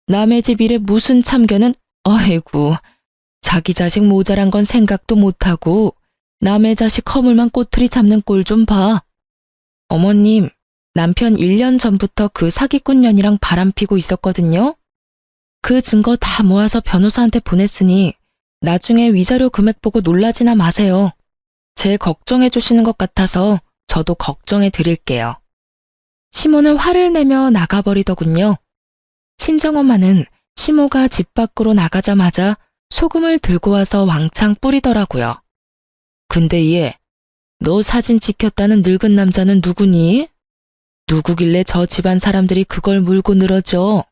S1: 남의 집 일에 무슨 참견은 아이고 자기 자식 모자란 건 생각도 못하고 남의 자식 허물만 꼬투리 잡는 꼴 좀 봐. 어머님, 남편 1년 전부터 그 사기꾼 년이랑 바람피고 있었거든요. 그 증거 다 모아서 변호사한테 보냈으니 나중에 위자료 금액 보고 놀라지나 마세요. 제 걱정해 주시는 것 같아서 저도 걱정해 드릴게요. 시모는 화를 내며 나가버리더군요. 친정엄마는 시모가 집 밖으로 나가자마자 소금을 들고 와서 왕창 뿌리더라고요. 근데 얘, 너 사진 찍혔다는 늙은 남자는 누구니? 누구길래 저 집안 사람들이 그걸 물고 늘어져?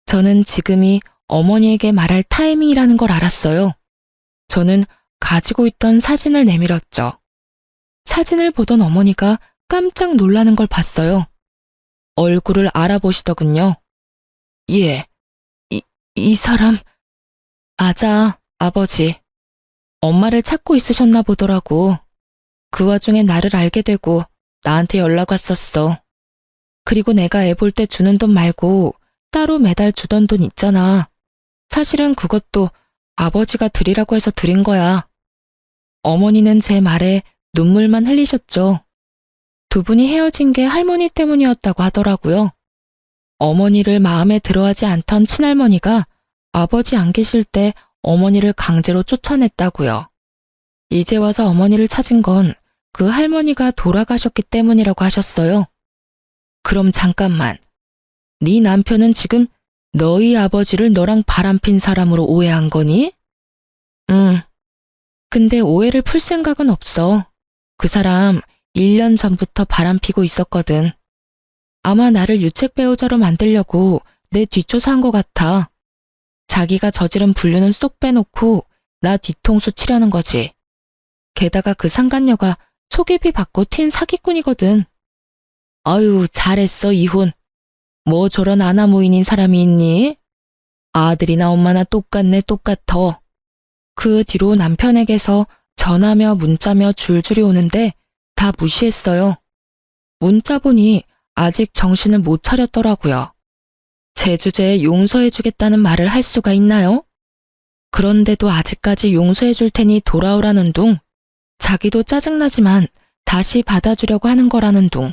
S1: 저는 지금이 어머니에게 말할 타이밍이라는 걸 알았어요. 저는 가지고 있던 사진을 내밀었죠. 사진을 보던 어머니가 깜짝 놀라는 걸 봤어요. 얼굴을 알아보시더군요. 예, 이 사람... 맞아, 아버지. 엄마를 찾고 있으셨나 보더라고. 그 와중에 나를 알게 되고 나한테 연락 왔었어. 그리고 내가 애 볼 때 주는 돈 말고 따로 매달 주던 돈 있잖아. 사실은 그것도 아버지가 드리라고 해서 드린 거야. 어머니는 제 말에 눈물만 흘리셨죠. 두 분이 헤어진 게 할머니 때문이었다고 하더라고요. 어머니를 마음에 들어하지 않던 친할머니가 아버지 안 계실 때 어머니를 강제로 쫓아냈다고요. 이제 와서 어머니를 찾은 건 그 할머니가 돌아가셨기 때문이라고 하셨어요. 그럼 잠깐만. 네 남편은 지금 너희 아버지를 너랑 바람핀 사람으로 오해한 거니? 응. 근데 오해를 풀 생각은 없어. 그 사람 1년 전부터 바람피고 있었거든. 아마 나를 유책 배우자로 만들려고 내 뒷조사한 것 같아. 자기가 저지른 불륜은 쏙 빼놓고 나 뒤통수 치려는 거지. 게다가 그 상간녀가 초계비 받고 튄 사기꾼이거든. 아유, 잘했어, 이혼. 뭐 저런 아나무인인 사람이 있니? 아들이나 엄마나 똑같네, 똑같어. 그 뒤로 남편에게서 전화며 문자며 줄줄이 오는데 다 무시했어요. 문자 보니 아직 정신을 못 차렸더라고요. 제 주제에 용서해주겠다는 말을 할 수가 있나요? 그런데도 아직까지 용서해줄 테니 돌아오라는 둥, 자기도 짜증나지만 다시 받아주려고 하는 거라는 둥,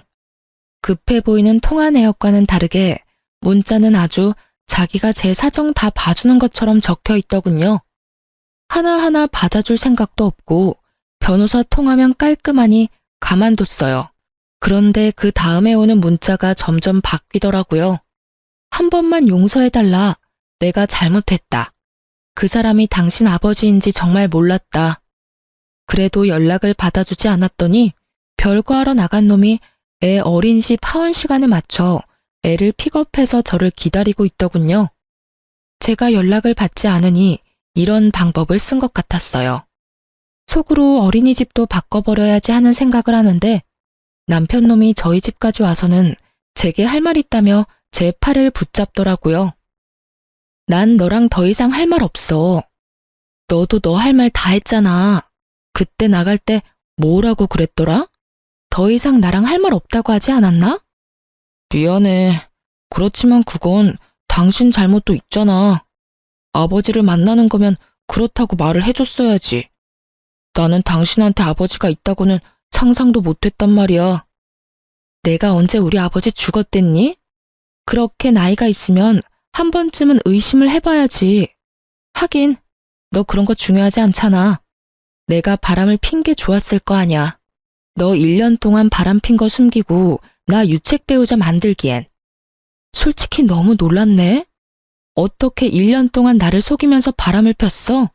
S1: 급해 보이는 통화 내역과는 다르게 문자는 아주 자기가 제 사정 다 봐주는 것처럼 적혀 있더군요. 하나하나 받아줄 생각도 없고 변호사 통하면 깔끔하니 가만뒀어요. 그런데 그 다음에 오는 문자가 점점 바뀌더라고요. 한 번만 용서해달라. 내가 잘못했다. 그 사람이 당신 아버지인지 정말 몰랐다. 그래도 연락을 받아주지 않았더니 별거하러 나간 놈이 애 어린이집 하원 시간에 맞춰 애를 픽업해서 저를 기다리고 있더군요. 제가 연락을 받지 않으니 이런 방법을 쓴 것 같았어요. 속으로 어린이집도 바꿔버려야지 하는 생각을 하는데 남편 놈이 저희 집까지 와서는 제게 할 말 있다며 제 팔을 붙잡더라고요. 난 너랑 더 이상 할 말 없어. 너도 너 할 말 다 했잖아. 그때 나갈 때 뭐라고 그랬더라? 더 이상 나랑 할 말 없다고 하지 않았나? 미안해. 그렇지만 그건 당신 잘못도 있잖아. 아버지를 만나는 거면 그렇다고 말을 해줬어야지. 나는 당신한테 아버지가 있다고는 상상도 못했단 말이야. 내가 언제 우리 아버지 죽었댔니? 그렇게 나이가 있으면 한 번쯤은 의심을 해봐야지. 하긴 너 그런 거 중요하지 않잖아. 내가 바람을 핀 게 좋았을 거 아냐. 너 1년 동안 바람 핀 거 숨기고 나 유책 배우자 만들기엔. 솔직히 너무 놀랐네. 어떻게 1년 동안 나를 속이면서 바람을 폈어?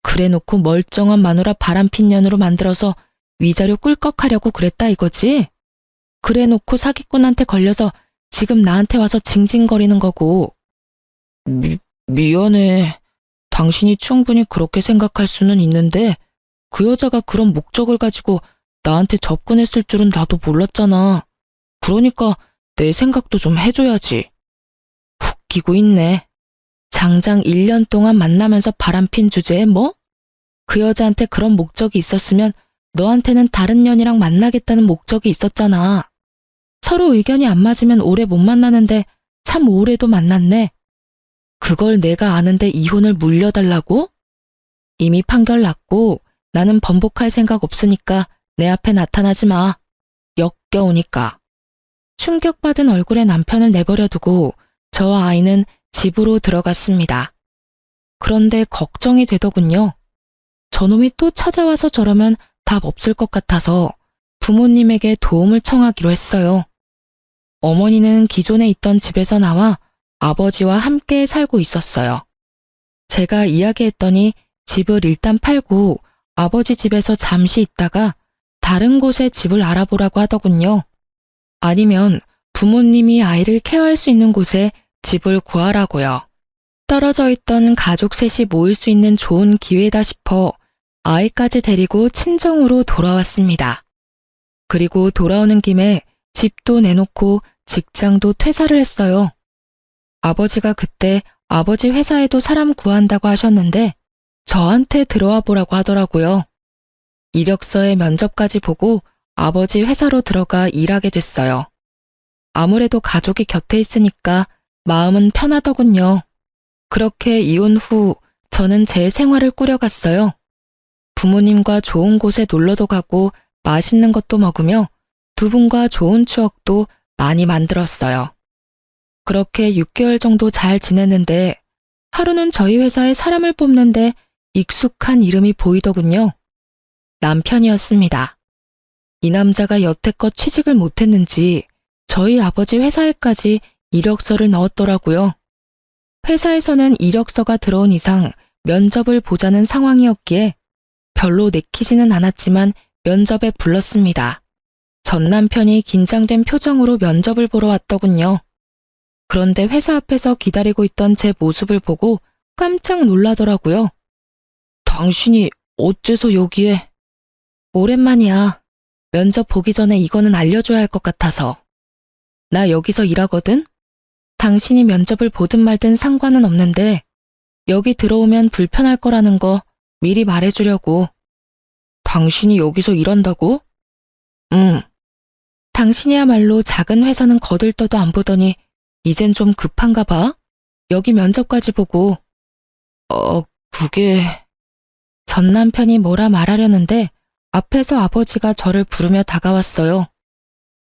S1: 그래놓고 멀쩡한 마누라 바람핀 년으로 만들어서 위자료 꿀꺽하려고 그랬다 이거지? 그래놓고 사기꾼한테 걸려서 지금 나한테 와서 징징거리는 거고. 미안해. 당신이 충분히 그렇게 생각할 수는 있는데 그 여자가 그런 목적을 가지고 나한테 접근했을 줄은 나도 몰랐잖아. 그러니까 내 생각도 좀 해줘야지. 웃기고 있네. 장장 1년 동안 만나면서 바람핀 주제에 뭐? 그 여자한테 그런 목적이 있었으면 너한테는 다른 년이랑 만나겠다는 목적이 있었잖아. 서로 의견이 안 맞으면 오래 못 만나는데 참 오래도 만났네. 그걸 내가 아는데 이혼을 물려달라고? 이미 판결 났고 나는 번복할 생각 없으니까 내 앞에 나타나지 마. 역겨우니까. 충격받은 얼굴의 남편을 내버려두고 저와 아이는 집으로 들어갔습니다. 그런데 걱정이 되더군요. 저놈이 또 찾아와서 저러면 답 없을 것 같아서 부모님에게 도움을 청하기로 했어요. 어머니는 기존에 있던 집에서 나와 아버지와 함께 살고 있었어요. 제가 이야기했더니 집을 일단 팔고 아버지 집에서 잠시 있다가 다른 곳에 집을 알아보라고 하더군요. 아니면 부모님이 아이를 케어할 수 있는 곳에 집을 구하라고요. 떨어져 있던 가족 셋이 모일 수 있는 좋은 기회다 싶어 아이까지 데리고 친정으로 돌아왔습니다. 그리고 돌아오는 김에 집도 내놓고 직장도 퇴사를 했어요. 아버지가 그때 아버지 회사에도 사람 구한다고 하셨는데 저한테 들어와 보라고 하더라고요. 이력서에 면접까지 보고 아버지 회사로 들어가 일하게 됐어요. 아무래도 가족이 곁에 있으니까 마음은 편하더군요. 그렇게 이혼 후 저는 제 생활을 꾸려갔어요. 부모님과 좋은 곳에 놀러도 가고 맛있는 것도 먹으며 두 분과 좋은 추억도 많이 만들었어요. 그렇게 6개월 정도 잘 지냈는데 하루는 저희 회사에 사람을 뽑는데 익숙한 이름이 보이더군요. 남편이었습니다. 이 남자가 여태껏 취직을 못했는지 저희 아버지 회사에까지 이력서를 넣었더라고요. 회사에서는 이력서가 들어온 이상 면접을 보자는 상황이었기에 별로 내키지는 않았지만 면접에 불렀습니다. 전 남편이 긴장된 표정으로 면접을 보러 왔더군요. 그런데 회사 앞에서 기다리고 있던 제 모습을 보고 깜짝 놀라더라고요. 당신이 어째서 여기에? 오랜만이야. 면접 보기 전에 이거는 알려줘야 할 것 같아서. 나 여기서 일하거든? 당신이 면접을 보든 말든 상관은 없는데 여기 들어오면 불편할 거라는 거 미리 말해주려고. 당신이 여기서 일한다고? 응. 당신이야말로 작은 회사는 거들떠도 안 보더니 이젠 좀 급한가 봐? 여기 면접까지 보고. 그게... 전 남편이 뭐라 말하려는데 앞에서 아버지가 저를 부르며 다가왔어요.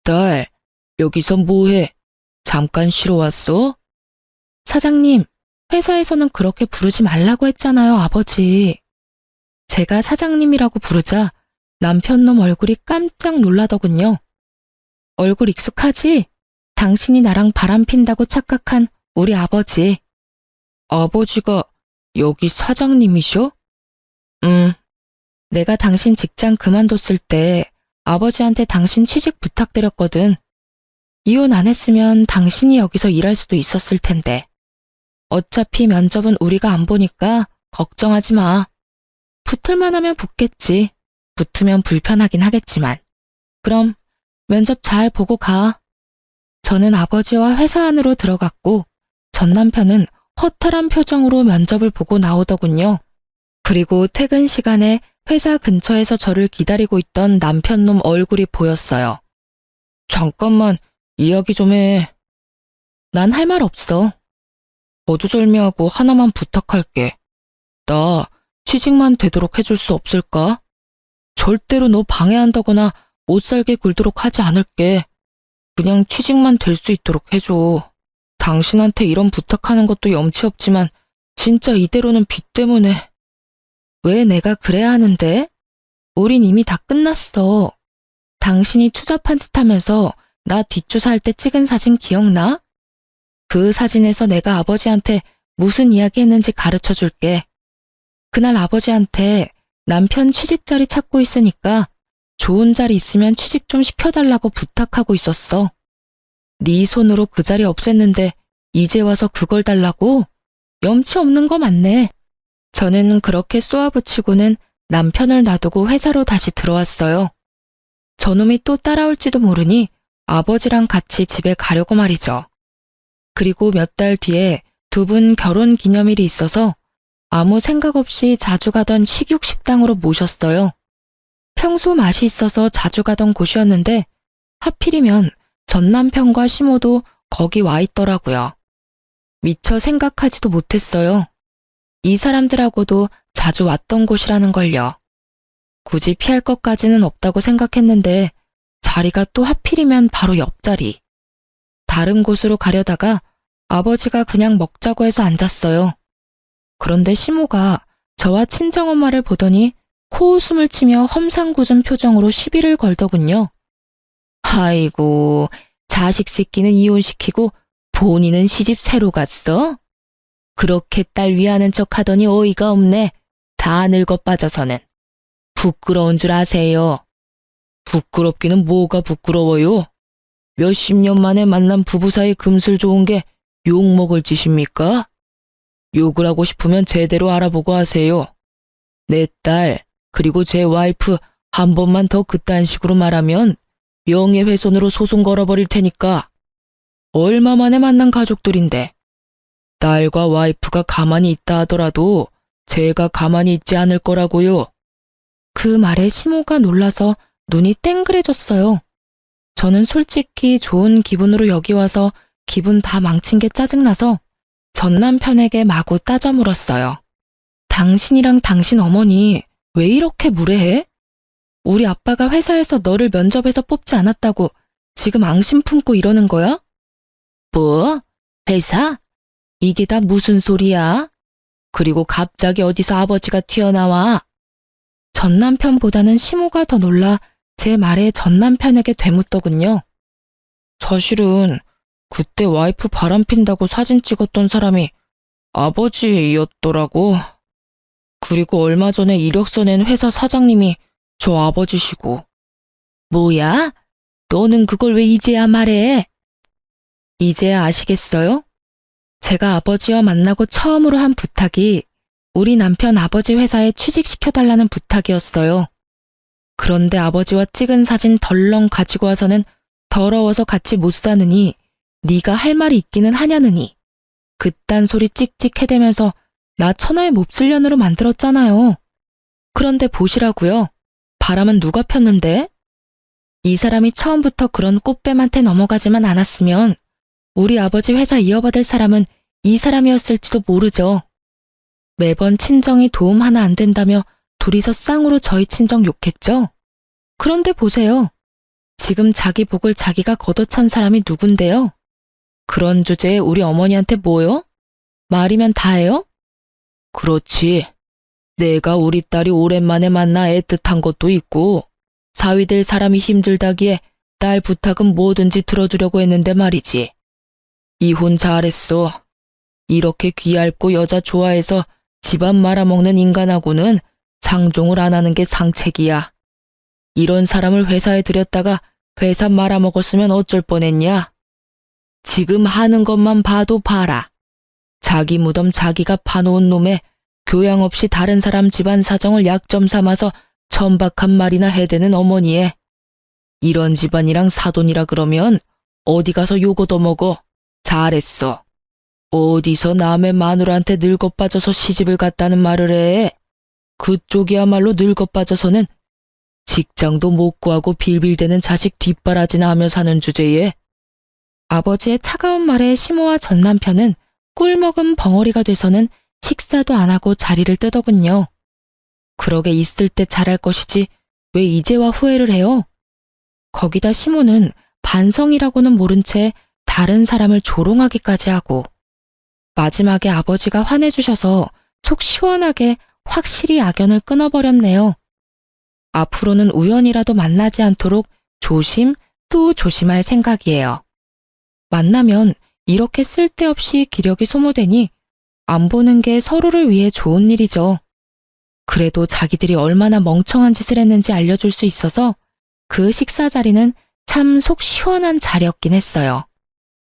S1: 딸, 여기서 뭐해? 잠깐 쉬러 왔어? 사장님, 회사에서는 그렇게 부르지 말라고 했잖아요, 아버지. 제가 사장님이라고 부르자 남편놈 얼굴이 깜짝 놀라더군요. 얼굴 익숙하지? 당신이 나랑 바람 핀다고 착각한 우리 아버지. 아버지가 여기 사장님이셔? 내가 당신 직장 그만뒀을 때 아버지한테 당신 취직 부탁드렸거든. 이혼 안 했으면 당신이 여기서 일할 수도 있었을 텐데. 어차피 면접은 우리가 안 보니까 걱정하지 마. 붙을만 하면 붙겠지. 붙으면 불편하긴 하겠지만. 그럼 면접 잘 보고 가. 저는 아버지와 회사 안으로 들어갔고 전 남편은 허탈한 표정으로 면접을 보고 나오더군요. 그리고 퇴근 시간에 회사 근처에서 저를 기다리고 있던 남편놈 얼굴이 보였어요. 잠깐만, 이야기 좀 해. 난 할 말 없어. 거두절미하고 하나만 부탁할게. 나 취직만 되도록 해줄 수 없을까? 절대로 너 방해한다거나 못 살게 굴도록 하지 않을게. 그냥 취직만 될 수 있도록 해줘. 당신한테 이런 부탁하는 것도 염치 없지만 진짜 이대로는 빚 때문에. 왜 내가 그래야 하는데? 우린 이미 다 끝났어. 당신이 추잡한 짓 하면서 나 뒷조사할 때 찍은 사진 기억나? 그 사진에서 내가 아버지한테 무슨 이야기 했는지 가르쳐 줄게. 그날 아버지한테 남편 취직 자리 찾고 있으니까 좋은 자리 있으면 취직 좀 시켜달라고 부탁하고 있었어. 네 손으로 그 자리 없앴는데 이제 와서 그걸 달라고? 염치 없는 거 맞네. 저는 그렇게 쏘아붙이고는 남편을 놔두고 회사로 다시 들어왔어요. 저놈이 또 따라올지도 모르니 아버지랑 같이 집에 가려고 말이죠. 그리고 몇 달 뒤에 두 분 결혼 기념일이 있어서 아무 생각 없이 자주 가던 식육식당으로 모셨어요. 평소 맛이 있어서 자주 가던 곳이었는데 하필이면 전 남편과 시모도 거기 와 있더라고요. 미처 생각하지도 못했어요. 이 사람들하고도 자주 왔던 곳이라는 걸요. 굳이 피할 것까지는 없다고 생각했는데 자리가 또 하필이면 바로 옆자리. 다른 곳으로 가려다가 아버지가 그냥 먹자고 해서 앉았어요. 그런데 시모가 저와 친정엄마를 보더니 코웃음을 치며 험상궂은 표정으로 시비를 걸더군요. 아이고, 자식 새끼는 이혼시키고 본인은 시집 새로 갔어? 그렇게 딸 위하는 척 하더니 어이가 없네. 다 늙어 빠져서는. 부끄러운 줄 아세요? 부끄럽기는 뭐가 부끄러워요? 몇십 년 만에 만난 부부 사이 금슬 좋은 게 욕먹을 짓입니까? 욕을 하고 싶으면 제대로 알아보고 하세요. 내 딸, 그리고 제 와이프 한 번만 더 그딴 식으로 말하면 명예훼손으로 소송 걸어버릴 테니까. 얼마 만에 만난 가족들인데 딸과 와이프가 가만히 있다 하더라도 제가 가만히 있지 않을 거라고요. 그 말에 시모가 놀라서 눈이 땡그레졌어요. 저는 솔직히 좋은 기분으로 여기 와서 기분 다 망친 게 짜증나서 전 남편에게 마구 따져 물었어요. 당신이랑 당신 어머니 왜 이렇게 무례해? 우리 아빠가 회사에서 너를 면접에서 뽑지 않았다고 지금 앙심 품고 이러는 거야? 뭐? 회사? 이게 다 무슨 소리야? 그리고 갑자기 어디서 아버지가 튀어나와? 전 남편보다는 시모가 더 놀라 제 말에 전 남편에게 되묻더군요. 사실은 그때 와이프 바람핀다고 사진 찍었던 사람이 아버지였더라고. 그리고 얼마 전에 이력서 낸 회사 사장님이 저 아버지시고. 뭐야? 너는 그걸 왜 이제야 말해? 이제야 아시겠어요? 제가 아버지와 만나고 처음으로 한 부탁이 우리 남편 아버지 회사에 취직시켜달라는 부탁이었어요. 그런데 아버지와 찍은 사진 덜렁 가지고 와서는 더러워서 같이 못 사느니 네가 할 말이 있기는 하냐느니 그딴 소리 찍찍 해대면서 나 천하의 몹쓸년으로 만들었잖아요. 그런데 보시라고요. 바람은 누가 폈는데? 이 사람이 처음부터 그런 꽃뱀한테 넘어가지만 않았으면 우리 아버지 회사 이어받을 사람은 이 사람이었을지도 모르죠. 매번 친정이 도움 하나 안 된다며 둘이서 쌍으로 저희 친정 욕했죠. 그런데 보세요. 지금 자기 복을 자기가 걷어찬 사람이 누군데요? 그런 주제에 우리 어머니한테 뭐요? 말이면 다예요? 그렇지. 내가 우리 딸이 오랜만에 만나 애틋한 것도 있고 사위 될 사람이 힘들다기에 딸 부탁은 뭐든지 들어주려고 했는데 말이지. 이혼 잘했어. 이렇게 귀얇고 여자 좋아해서 집안 말아먹는 인간하고는 상종을 안 하는 게 상책이야. 이런 사람을 회사에 들였다가 회사 말아먹었으면 어쩔 뻔했냐? 지금 하는 것만 봐도 봐라. 자기 무덤 자기가 파놓은 놈에 교양 없이 다른 사람 집안 사정을 약점 삼아서 천박한 말이나 해대는 어머니에 이런 집안이랑 사돈이라 그러면 어디 가서 욕 얻어먹어. 잘했어. 어디서 남의 마누라한테 늙어 빠져서 시집을 갔다는 말을 해. 그쪽이야말로 늙어 빠져서는 직장도 못 구하고 빌빌대는 자식 뒷바라지나 하며 사는 주제에 아버지의 차가운 말에 시모와 전 남편은 꿀먹은 벙어리가 돼서는 식사도 안 하고 자리를 뜨더군요. 그러게 있을 때 잘할 것이지 왜 이제와 후회를 해요? 거기다 시모는 반성이라고는 모른 채 다른 사람을 조롱하기까지 하고 마지막에 아버지가 화내주셔서 속 시원하게 확실히 악연을 끊어버렸네요. 앞으로는 우연이라도 만나지 않도록 조심 또 조심할 생각이에요. 만나면 이렇게 쓸데없이 기력이 소모되니 안 보는 게 서로를 위해 좋은 일이죠. 그래도 자기들이 얼마나 멍청한 짓을 했는지 알려줄 수 있어서 그 식사 자리는 참 속 시원한 자리였긴 했어요.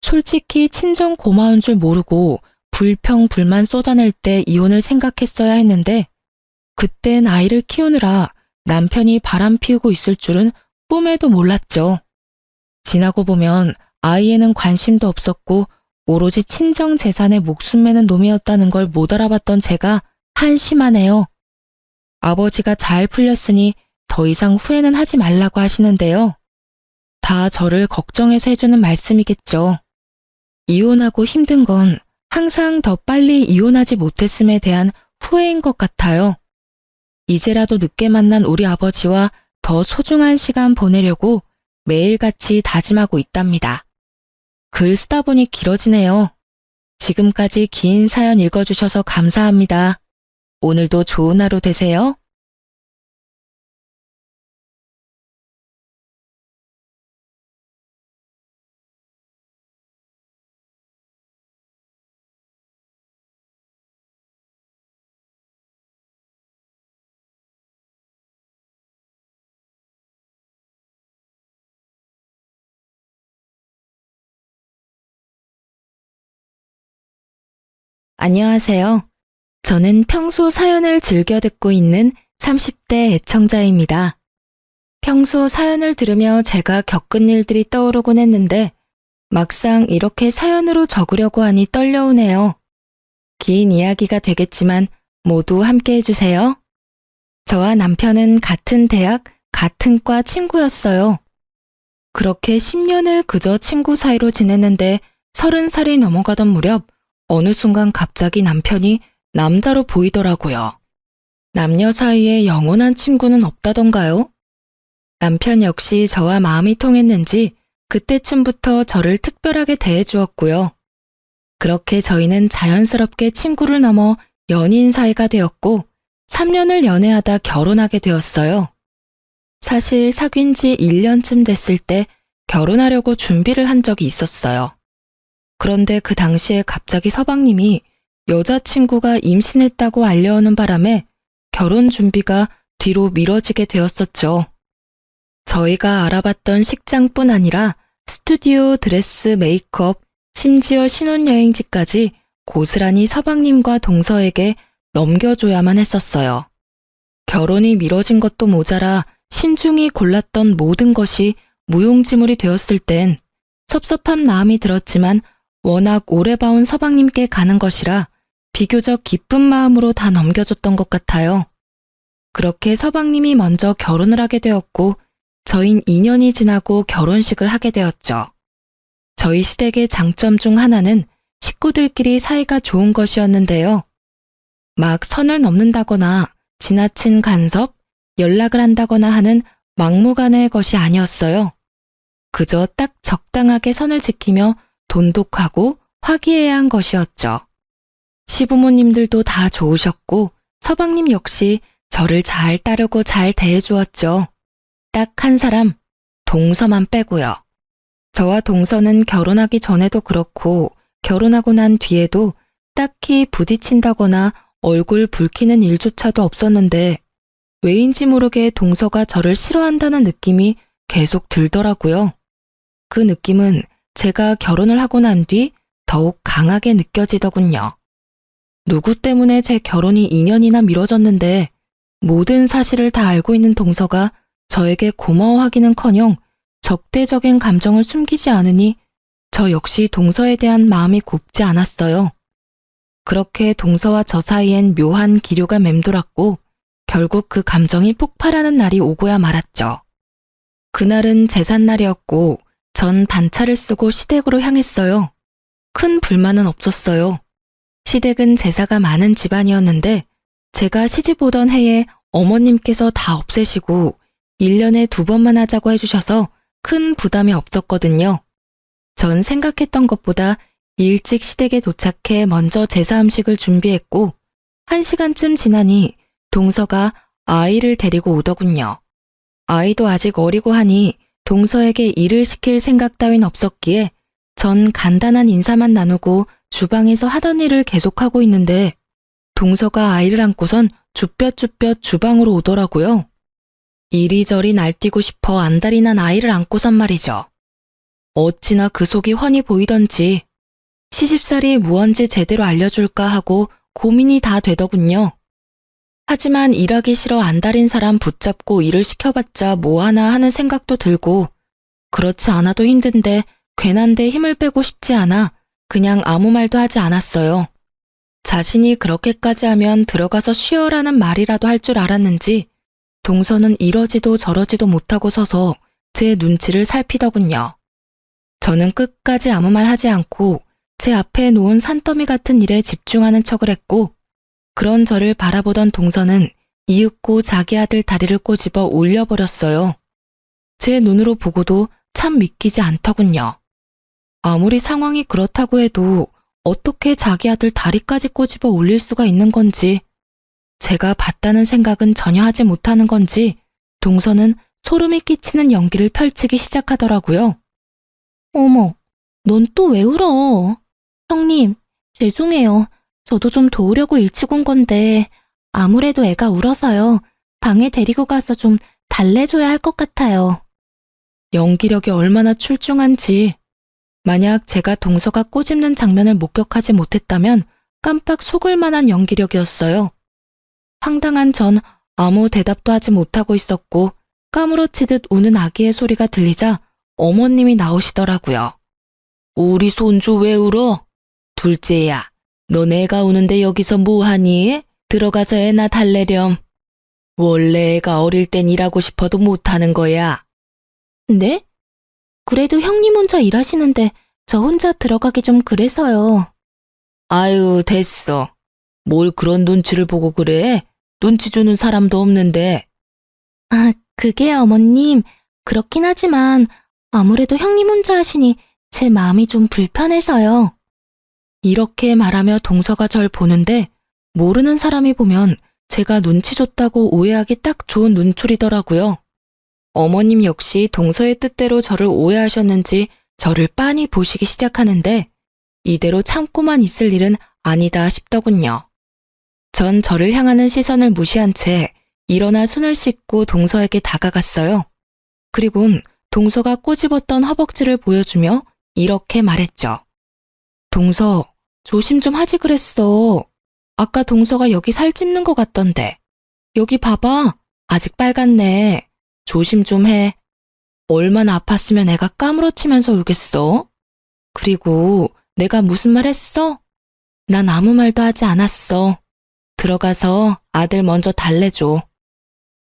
S1: 솔직히 친정 고마운 줄 모르고 불평 불만 쏟아낼 때 이혼을 생각했어야 했는데 그땐 아이를 키우느라 남편이 바람 피우고 있을 줄은 꿈에도 몰랐죠. 지나고 보면 아이에는 관심도 없었고 오로지 친정 재산에 목숨 매는 놈이었다는 걸 못 알아봤던 제가 한심하네요. 아버지가 잘 풀렸으니 더 이상 후회는 하지 말라고 하시는데요. 다 저를 걱정해서 해주는 말씀이겠죠. 이혼하고 힘든 건 항상 더 빨리 이혼하지 못했음에 대한 후회인 것 같아요. 이제라도 늦게 만난 우리 아버지와 더 소중한 시간 보내려고 매일같이 다짐하고 있답니다. 글 쓰다 보니 길어지네요. 지금까지 긴 사연 읽어주셔서 감사합니다. 오늘도 좋은 하루 되세요. 안녕하세요. 저는 평소 사연을 즐겨 듣고 있는 30대 애청자입니다. 평소 사연을 들으며 제가 겪은 일들이 떠오르곤 했는데 막상 이렇게 사연으로 적으려고 하니 떨려오네요. 긴 이야기가 되겠지만 모두 함께 해주세요. 저와 남편은 같은 대학, 같은 과 친구였어요. 그렇게 10년을 그저 친구 사이로 지냈는데 30살이 넘어가던 무렵 어느 순간 갑자기 남편이 남자로 보이더라고요. 남녀 사이에 영원한 친구는 없다던가요? 남편 역시 저와 마음이 통했는지 그때쯤부터 저를 특별하게 대해주었고요. 그렇게 저희는 자연스럽게 친구를 넘어 연인 사이가 되었고 3년을 연애하다 결혼하게 되었어요. 사실 사귄 지 1년쯤 됐을 때 결혼하려고 준비를 한 적이 있었어요. 그런데 그 당시에 갑자기 서방님이 여자친구가 임신했다고 알려오는 바람에 결혼 준비가 뒤로 미뤄지게 되었었죠. 저희가 알아봤던 식장뿐 아니라 스튜디오, 드레스, 메이크업, 심지어 신혼여행지까지 고스란히 서방님과 동서에게 넘겨줘야만 했었어요. 결혼이 미뤄진 것도 모자라 신중히 골랐던 모든 것이 무용지물이 되었을 땐 섭섭한 마음이 들었지만 워낙 오래 봐온 서방님께 가는 것이라 비교적 기쁜 마음으로 다 넘겨줬던 것 같아요. 그렇게 서방님이 먼저 결혼을 하게 되었고 저흰 2년이 지나고 결혼식을 하게 되었죠. 저희 시댁의 장점 중 하나는 식구들끼리 사이가 좋은 것이었는데요. 막 선을 넘는다거나 지나친 간섭, 연락을 한다거나 하는 막무가내의 것이 아니었어요. 그저 딱 적당하게 선을 지키며 돈독하고 화기애애한 것이었죠. 시부모님들도 다 좋으셨고 서방님 역시 저를 잘 따르고 잘 대해주었죠. 딱 한 사람, 동서만 빼고요. 저와 동서는 결혼하기 전에도 그렇고 결혼하고 난 뒤에도 딱히 부딪힌다거나 얼굴 붉히는 일조차도 없었는데 왜인지 모르게 동서가 저를 싫어한다는 느낌이 계속 들더라고요. 그 느낌은 제가 결혼을 하고 난 뒤 더욱 강하게 느껴지더군요. 누구 때문에 제 결혼이 2년이나 미뤄졌는데 모든 사실을 다 알고 있는 동서가 저에게 고마워하기는커녕 적대적인 감정을 숨기지 않으니 저 역시 동서에 대한 마음이 곱지 않았어요. 그렇게 동서와 저 사이엔 묘한 기류가 맴돌았고 결국 그 감정이 폭발하는 날이 오고야 말았죠. 그날은 제삿날이었고 전 반차를 쓰고 시댁으로 향했어요. 큰 불만은 없었어요. 시댁은 제사가 많은 집안이었는데 제가 시집 오던 해에 어머님께서 다 없애시고 1년에 2번만 하자고 해주셔서 큰 부담이 없었거든요. 전 생각했던 것보다 일찍 시댁에 도착해 먼저 제사 음식을 준비했고 1시간쯤 지나니 동서가 아이를 데리고 오더군요. 아이도 아직 어리고 하니 동서에게 일을 시킬 생각 따윈 없었기에 전 간단한 인사만 나누고 주방에서 하던 일을 계속하고 있는데 동서가 아이를 안고선 쭈뼛쭈뼛 주방으로 오더라고요. 이리저리 날뛰고 싶어 안달이 난 아이를 안고선 말이죠. 어찌나 그 속이 훤히 보이던지 시집살이 무언지 제대로 알려줄까 하고 고민이 다 되더군요. 하지만 일하기 싫어 안달인 사람 붙잡고 일을 시켜봤자 뭐하나 하는 생각도 들고 그렇지 않아도 힘든데 괜한데 힘을 빼고 싶지 않아 그냥 아무 말도 하지 않았어요. 자신이 그렇게까지 하면 들어가서 쉬어라는 말이라도 할 줄 알았는지 동서는 이러지도 저러지도 못하고 서서 제 눈치를 살피더군요. 저는 끝까지 아무 말 하지 않고 제 앞에 놓은 산더미 같은 일에 집중하는 척을 했고 그런 저를 바라보던 동서는 이윽고 자기 아들 다리를 꼬집어 울려버렸어요. 제 눈으로 보고도 참 믿기지 않더군요. 아무리 상황이 그렇다고 해도 어떻게 자기 아들 다리까지 꼬집어 울릴 수가 있는 건지 제가 봤다는 생각은 전혀 하지 못하는 건지 동서는 소름이 끼치는 연기를 펼치기 시작하더라고요. 어머, 넌 또 왜 울어? 형님, 죄송해요. 저도 좀 도우려고 일찍 온 건데 아무래도 애가 울어서요. 방에 데리고 가서 좀 달래줘야 할 것 같아요. 연기력이 얼마나 출중한지. 만약 제가 동서가 꼬집는 장면을 목격하지 못했다면 깜빡 속을 만한 연기력이었어요. 황당한 전 아무 대답도 하지 못하고 있었고 까무러치듯 우는 아기의 소리가 들리자 어머님이 나오시더라고요. 우리 손주 왜 울어? 둘째야, 너 내가 우는데 여기서 뭐하니? 들어가서 애나 달래렴. 원래 애가 어릴 땐 일하고 싶어도 못하는 거야. 네? 그래도 형님 혼자 일하시는데 저 혼자 들어가기 좀 그래서요. 아유, 됐어. 뭘 그런 눈치를 보고 그래? 눈치 주는 사람도 없는데. 아, 그게 어머님, 그렇긴 하지만 아무래도 형님 혼자 하시니 제 마음이 좀 불편해서요. 이렇게 말하며 동서가 절 보는데 모르는 사람이 보면 제가 눈치 줬다고 오해하기 딱 좋은 눈초리더라고요. 어머님 역시 동서의 뜻대로 저를 오해하셨는지 저를 빤히 보시기 시작하는데 이대로 참고만 있을 일은 아니다 싶더군요. 전 저를 향하는 시선을 무시한 채 일어나 손을 씻고 동서에게 다가갔어요. 그리곤 동서가 꼬집었던 허벅지를 보여주며 이렇게 말했죠. 동서, 조심 좀 하지 그랬어. 아까 동서가 여기 살 찝는 것 같던데. 여기 봐봐. 아직 빨갛네. 조심 좀 해. 얼마나 아팠으면 애가 까무러치면서 울겠어? 그리고 내가 무슨 말 했어? 난 아무 말도 하지 않았어. 들어가서 아들 먼저 달래줘.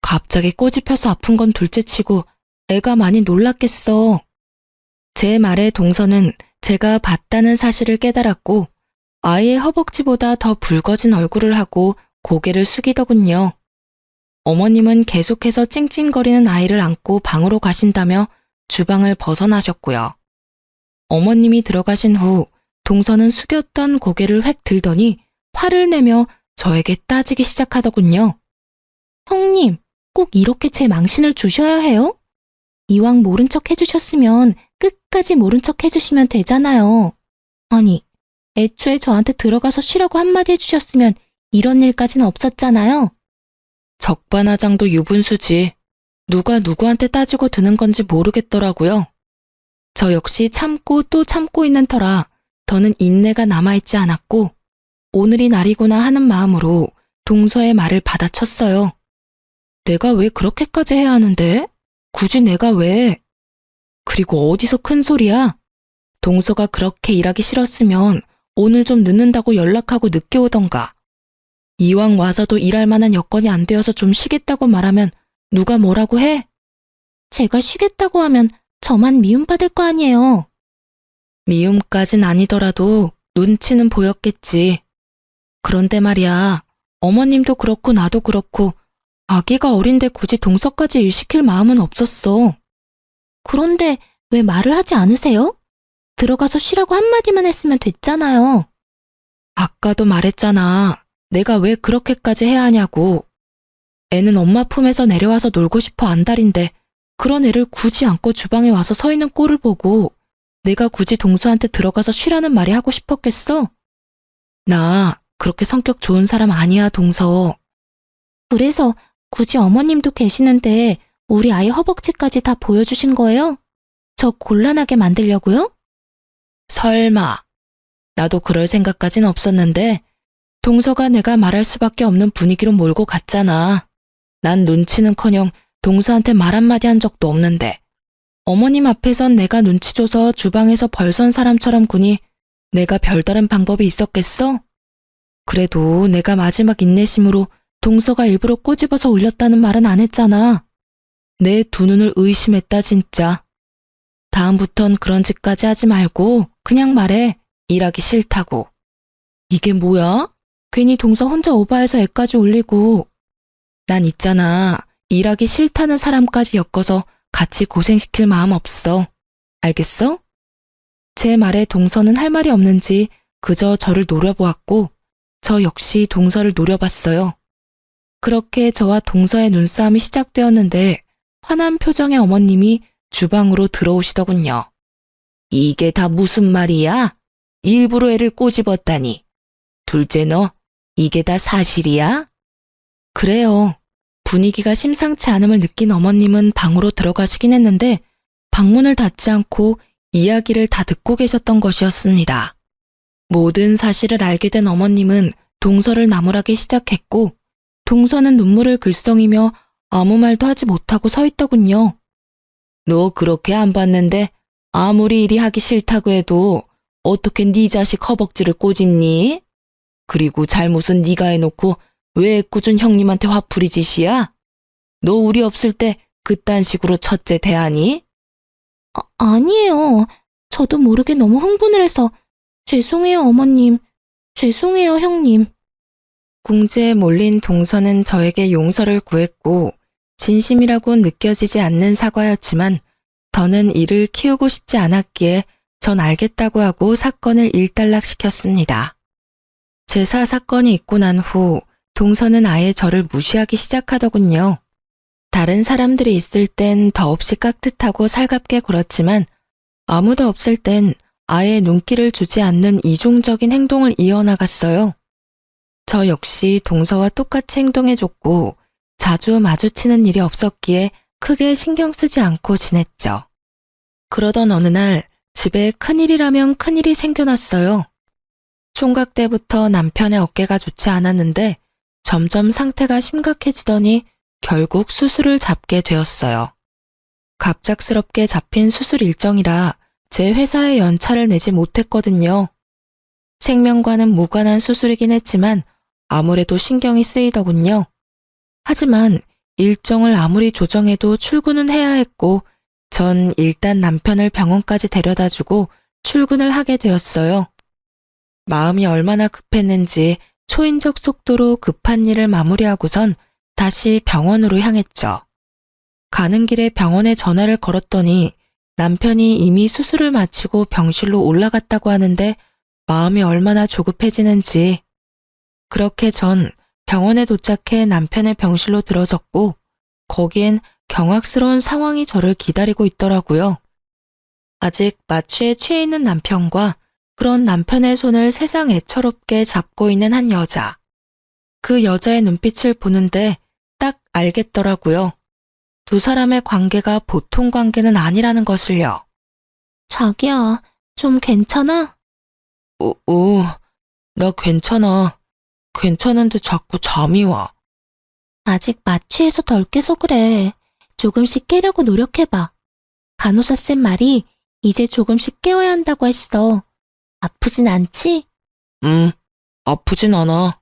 S1: 갑자기 꼬집혀서 아픈 건 둘째치고 애가 많이 놀랐겠어. 제 말에 동서는 제가 봤다는 사실을 깨달았고 아이의 허벅지보다 더 붉어진 얼굴을 하고 고개를 숙이더군요. 어머님은 계속해서 찡찡거리는 아이를 안고 방으로 가신다며 주방을 벗어나셨고요. 어머님이 들어가신 후 동서는 숙였던 고개를 획 들더니 화를 내며 저에게 따지기 시작하더군요. 형님, 꼭 이렇게 제 망신을 주셔야 해요? 이왕 모른 척 해주셨으면 끝까지 모른 척 해주시면 되잖아요. 아니, 애초에 저한테 들어가서 쉬라고 한마디 해주셨으면 이런 일까지는 없었잖아요. 적반하장도 유분수지. 누가 누구한테 따지고 드는 건지 모르겠더라고요. 저 역시 참고 또 참고 있는 터라 더는 인내가 남아있지 않았고 오늘이 날이구나 하는 마음으로 동서의 말을 받아쳤어요. 내가 왜 그렇게까지 해야 하는데? 굳이 내가 왜? 그리고 어디서 큰 소리야? 동서가 그렇게 일하기 싫었으면 오늘 좀 늦는다고 연락하고 늦게 오던가. 이왕 와서도 일할 만한 여건이 안 되어서 좀 쉬겠다고 말하면 누가 뭐라고 해? 제가 쉬겠다고 하면 저만 미움받을 거 아니에요. 미움까진 아니더라도 눈치는 보였겠지. 그런데 말이야, 어머님도 그렇고 나도 그렇고 아기가 어린데 굳이 동서까지 일 시킬 마음은 없었어. 그런데 왜 말을 하지 않으세요? 들어가서 쉬라고 한마디만 했으면 됐잖아요. 아까도 말했잖아. 내가 왜 그렇게까지 해야 하냐고. 애는 엄마 품에서 내려와서 놀고 싶어 안달인데 그런 애를 굳이 안고 주방에 와서 서 있는 꼴을 보고 내가 굳이 동서한테 들어가서 쉬라는 말이 하고 싶었겠어? 나 그렇게 성격 좋은 사람 아니야, 동서. 그래서 굳이 어머님도 계시는데 우리 아이 허벅지까지 다 보여주신 거예요? 저 곤란하게 만들려고요? 설마. 나도 그럴 생각까진 없었는데 동서가 내가 말할 수밖에 없는 분위기로 몰고 갔잖아. 난 눈치는커녕 동서한테 말 한마디 한 적도 없는데 어머님 앞에선 내가 눈치 줘서 주방에서 벌선 사람처럼 구니 내가 별다른 방법이 있었겠어? 그래도 내가 마지막 인내심으로 동서가 일부러 꼬집어서 올렸다는 말은 안 했잖아. 내 두 눈을 의심했다 진짜. 다음부턴 그런 짓까지 하지 말고 그냥 말해. 일하기 싫다고. 이게 뭐야? 괜히 동서 혼자 오바해서 애까지 올리고. 난 있잖아. 일하기 싫다는 사람까지 엮어서 같이 고생시킬 마음 없어. 알겠어? 제 말에 동서는 할 말이 없는지 그저 저를 노려보았고 저 역시 동서를 노려봤어요. 그렇게 저와 동서의 눈싸움이 시작되었는데 화난 표정의 어머님이 주방으로 들어오시더군요. 이게 다 무슨 말이야? 일부러 애를 꼬집었다니. 둘째 너, 이게 다 사실이야? 그래요. 분위기가 심상치 않음을 느낀 어머님은 방으로 들어가시긴 했는데 방문을 닫지 않고 이야기를 다 듣고 계셨던 것이었습니다. 모든 사실을 알게 된 어머님은 동서를 나무라기 시작했고 동서는 눈물을 글썽이며 아무 말도 하지 못하고 서 있더군요. 너 그렇게 안 봤는데 아무리 일이 하기 싫다고 해도 어떻게 네 자식 허벅지를 꼬집니? 그리고 잘못은 네가 해놓고 왜 꾸준 형님한테 화풀이 짓이야? 너 우리 없을 때 그딴 식으로 첫째 대하니? 아니에요. 저도 모르게 너무 흥분을 해서 죄송해요 어머님. 죄송해요 형님. 궁지에 몰린 동서는 저에게 용서를 구했고 진심이라고 느껴지지 않는 사과였지만 더는 이를 키우고 싶지 않았기에 전 알겠다고 하고 사건을 일단락시켰습니다. 제사 사건이 있고 난 후 동서는 아예 저를 무시하기 시작하더군요. 다른 사람들이 있을 땐 더없이 깍듯하고 살갑게 굴었지만 아무도 없을 땐 아예 눈길을 주지 않는 이중적인 행동을 이어나갔어요. 저 역시 동서와 똑같이 행동해줬고 자주 마주치는 일이 없었기에 크게 신경 쓰지 않고 지냈죠. 그러던 어느 날 집에 큰일이라면 큰일이 생겨났어요. 총각 때부터 남편의 어깨가 좋지 않았는데 점점 상태가 심각해지더니 결국 수술을 잡게 되었어요. 갑작스럽게 잡힌 수술 일정이라 제 회사에 연차를 내지 못했거든요. 생명과는 무관한 수술이긴 했지만 아무래도 신경이 쓰이더군요. 하지만 일정을 아무리 조정해도 출근은 해야 했고 전 일단 남편을 병원까지 데려다주고 출근을 하게 되었어요. 마음이 얼마나 급했는지 초인적 속도로 급한 일을 마무리하고선 다시 병원으로 향했죠. 가는 길에 병원에 전화를 걸었더니 남편이 이미 수술을 마치고 병실로 올라갔다고 하는데 마음이 얼마나 조급해지는지. 그렇게 전 병원에 도착해 남편의 병실로 들어섰고 거기엔 경악스러운 상황이 저를 기다리고 있더라고요. 아직 마취에 취해 있는 남편과 그런 남편의 손을 세상 애처롭게 잡고 있는 한 여자. 그 여자의 눈빛을 보는데 딱 알겠더라고요. 두 사람의 관계가 보통 관계는 아니라는 것을요. 자기야, 좀 괜찮아? 나 괜찮아. 괜찮은데 자꾸 잠이 와. 아직 마취해서 덜 깨서 그래. 조금씩 깨려고 노력해봐. 간호사쌤 말이 이제 조금씩 깨워야 한다고 했어. 아프진 않지? 아프진 않아.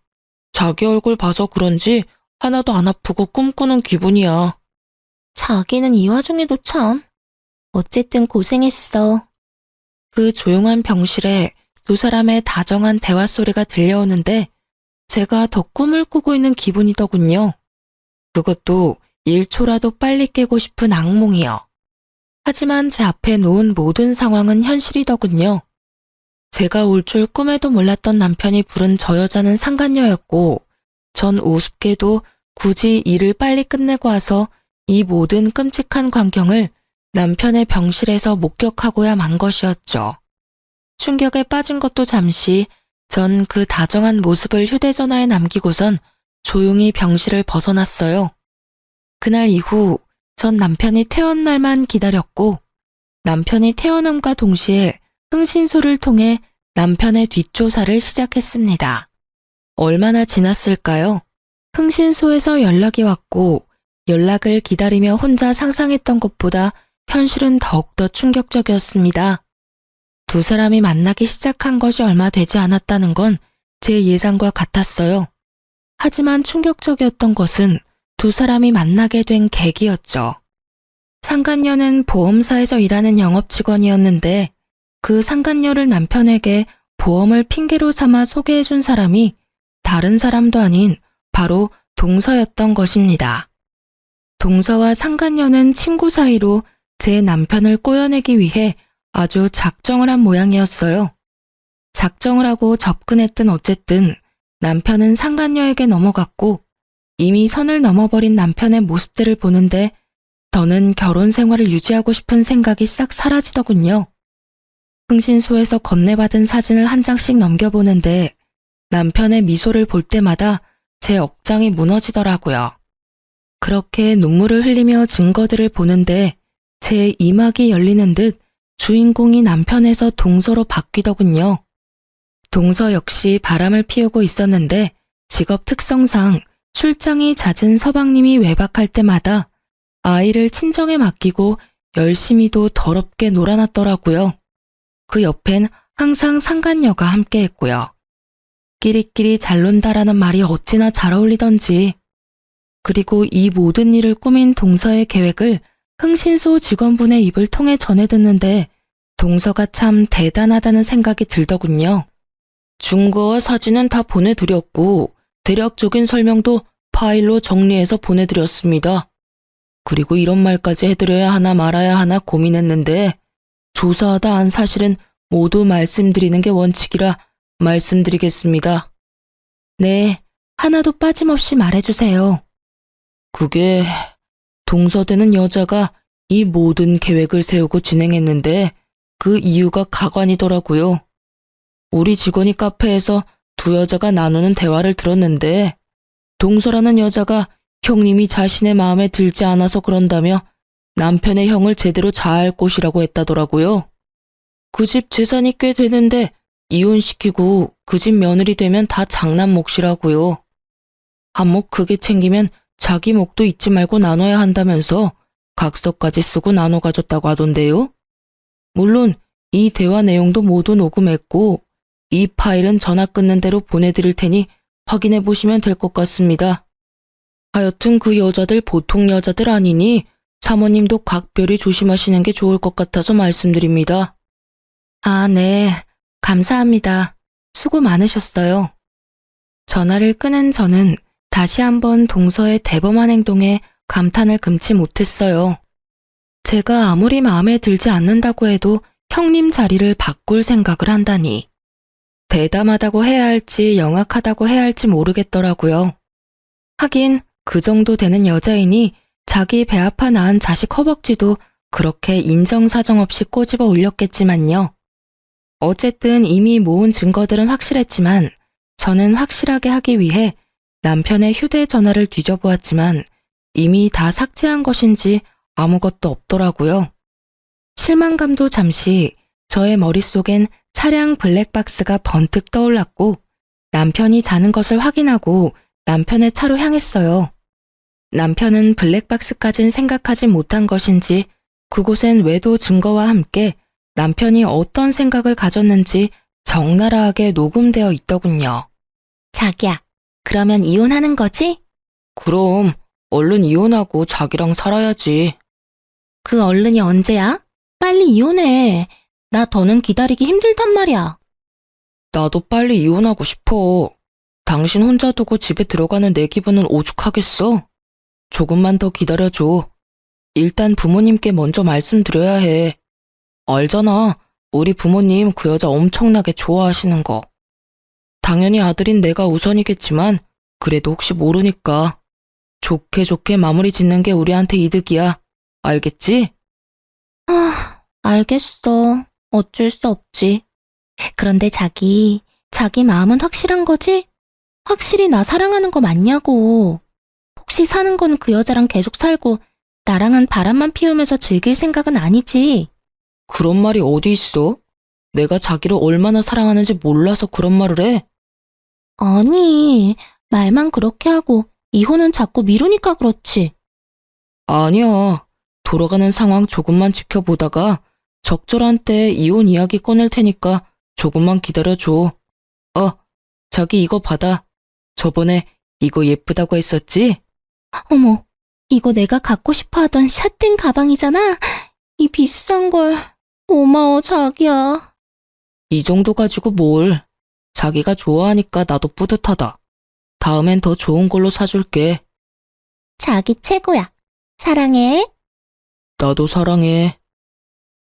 S1: 자기 얼굴 봐서 그런지 하나도 안 아프고 꿈꾸는 기분이야. 자기는 이 와중에도 참. 어쨌든 고생했어. 그 조용한 병실에 두 사람의 다정한 대화 소리가 들려오는데 제가 더 꿈을 꾸고 있는 기분이더군요. 그것도 1초라도 빨리 깨고 싶은 악몽이요. 하지만 제 앞에 놓은 모든 상황은 현실이더군요. 제가 올 줄 꿈에도 몰랐던 남편이 부른 저 여자는 상간녀였고 전 우습게도 굳이 일을 빨리 끝내고 와서 이 모든 끔찍한 광경을 남편의 병실에서 목격하고야 만 것이었죠. 충격에 빠진 것도 잠시 전 그 다정한 모습을 휴대전화에 남기고선 조용히 병실을 벗어났어요. 그날 이후 전 남편이 퇴원 날만 기다렸고 남편이 퇴원함과 동시에 흥신소를 통해 남편의 뒷조사를 시작했습니다. 얼마나 지났을까요? 흥신소에서 연락이 왔고 연락을 기다리며 혼자 상상했던 것보다 현실은 더욱더 충격적이었습니다. 두 사람이 만나기 시작한 것이 얼마 되지 않았다는 건 제 예상과 같았어요. 하지만 충격적이었던 것은 두 사람이 만나게 된 계기였죠. 상간녀는 보험사에서 일하는 영업직원이었는데 그 상간녀를 남편에게 보험을 핑계로 삼아 소개해준 사람이 다른 사람도 아닌 바로 동서였던 것입니다. 동서와 상간녀는 친구 사이로 제 남편을 꼬여내기 위해 아주 작정을 한 모양이었어요. 작정을 하고 접근했든 어쨌든 남편은 상간녀에게 넘어갔고 이미 선을 넘어버린 남편의 모습들을 보는데 더는 결혼 생활을 유지하고 싶은 생각이 싹 사라지더군요. 흥신소에서 건네받은 사진을 한 장씩 넘겨보는데 남편의 미소를 볼 때마다 제 억장이 무너지더라고요. 그렇게 눈물을 흘리며 증거들을 보는데 제 이막이 열리는 듯 주인공이 남편에서 동서로 바뀌더군요. 동서 역시 바람을 피우고 있었는데 직업 특성상 출장이 잦은 서방님이 외박할 때마다 아이를 친정에 맡기고 열심히도 더럽게 놀아놨더라고요. 그 옆엔 항상 상간녀가 함께했고요. 끼리끼리 잘 논다라는 말이 어찌나 잘 어울리던지. 그리고 이 모든 일을 꾸민 동서의 계획을 흥신소 직원분의 입을 통해 전해 듣는데 동서가 참 대단하다는 생각이 들더군요. 증거와 사진은 다 보내드렸고 대략적인 설명도 파일로 정리해서 보내드렸습니다. 그리고 이런 말까지 해드려야 하나 말아야 하나 고민했는데 조사하다 안 사실은 모두 말씀드리는 게 원칙이라 말씀드리겠습니다. 네, 하나도 빠짐없이 말해주세요. 그게 동서되는 여자가 이 모든 계획을 세우고 진행했는데 그 이유가 가관이더라고요. 우리 직원이 카페에서 두 여자가 나누는 대화를 들었는데 동서라는 여자가 형님이 자신의 마음에 들지 않아서 그런다며 남편의 형을 제대로 자할 곳이라고 했다더라고요. 그 집 재산이 꽤 되는데 이혼시키고 그 집 며느리 되면 다 장남 몫이라고요. 한 몫 크게 챙기면 자기 몫도 잊지 말고 나눠야 한다면서 각서까지 쓰고 나눠 가졌다고 하던데요. 물론 이 대화 내용도 모두 녹음했고 이 파일은 전화 끊는 대로 보내드릴 테니 확인해 보시면 될 것 같습니다. 하여튼 그 여자들 보통 여자들 아니니 사모님도 각별히 조심하시는 게 좋을 것 같아서 말씀드립니다. 아, 네. 감사합니다. 수고 많으셨어요. 전화를 끊은 저는 다시 한번 동서의 대범한 행동에 감탄을 금치 못했어요. 제가 아무리 마음에 들지 않는다고 해도 형님 자리를 바꿀 생각을 한다니. 대담하다고 해야 할지 영악하다고 해야 할지 모르겠더라고요. 하긴 그 정도 되는 여자이니 자기 배 아파 낳은 자식 허벅지도 그렇게 인정사정 없이 꼬집어 올렸겠지만요. 어쨌든 이미 모은 증거들은 확실했지만 저는 확실하게 하기 위해 남편의 휴대전화를 뒤져보았지만 이미 다 삭제한 것인지 아무것도 없더라고요. 실망감도 잠시 저의 머릿속엔 차량 블랙박스가 번뜩 떠올랐고 남편이 자는 것을 확인하고 남편의 차로 향했어요. 남편은 블랙박스까진 생각하지 못한 것인지 그곳엔 외도 증거와 함께 남편이 어떤 생각을 가졌는지 적나라하게 녹음되어 있더군요. 자기야, 그러면 이혼하는 거지? 그럼 얼른 이혼하고 자기랑 살아야지. 그 얼른이 언제야? 빨리 이혼해. 나 더는 기다리기 힘들단 말이야. 나도 빨리 이혼하고 싶어. 당신 혼자 두고 집에 들어가는 내 기분은 오죽하겠어? 조금만 더 기다려줘. 일단 부모님께 먼저 말씀드려야 해. 알잖아. 우리 부모님 그 여자 엄청나게 좋아하시는 거. 당연히 아들인 내가 우선이겠지만 그래도 혹시 모르니까 좋게 좋게 마무리 짓는 게 우리한테 이득이야. 알겠지? 알겠어. 어쩔 수 없지. 그런데 자기 마음은 확실한 거지? 확실히 나 사랑하는 거 맞냐고. 혹시 사는 건 그 여자랑 계속 살고 나랑은 바람만 피우면서 즐길 생각은 아니지? 그런 말이 어디 있어? 내가 자기를 얼마나 사랑하는지 몰라서 그런 말을 해? 아니, 말만 그렇게 하고 이혼은 자꾸 미루니까 그렇지. 아니야. 돌아가는 상황 조금만 지켜보다가 적절한 때 이혼 이야기 꺼낼 테니까 조금만 기다려줘. 자기 이거 받아. 저번에 이거 예쁘다고 했었지? 어머, 이거 내가 갖고 싶어 하던 샷땡 가방이잖아. 이 비싼 걸. 고마워, 자기야. 이 정도 가지고 뭘. 자기가 좋아하니까 나도 뿌듯하다. 다음엔 더 좋은 걸로 사줄게. 자기 최고야. 사랑해. 나도 사랑해.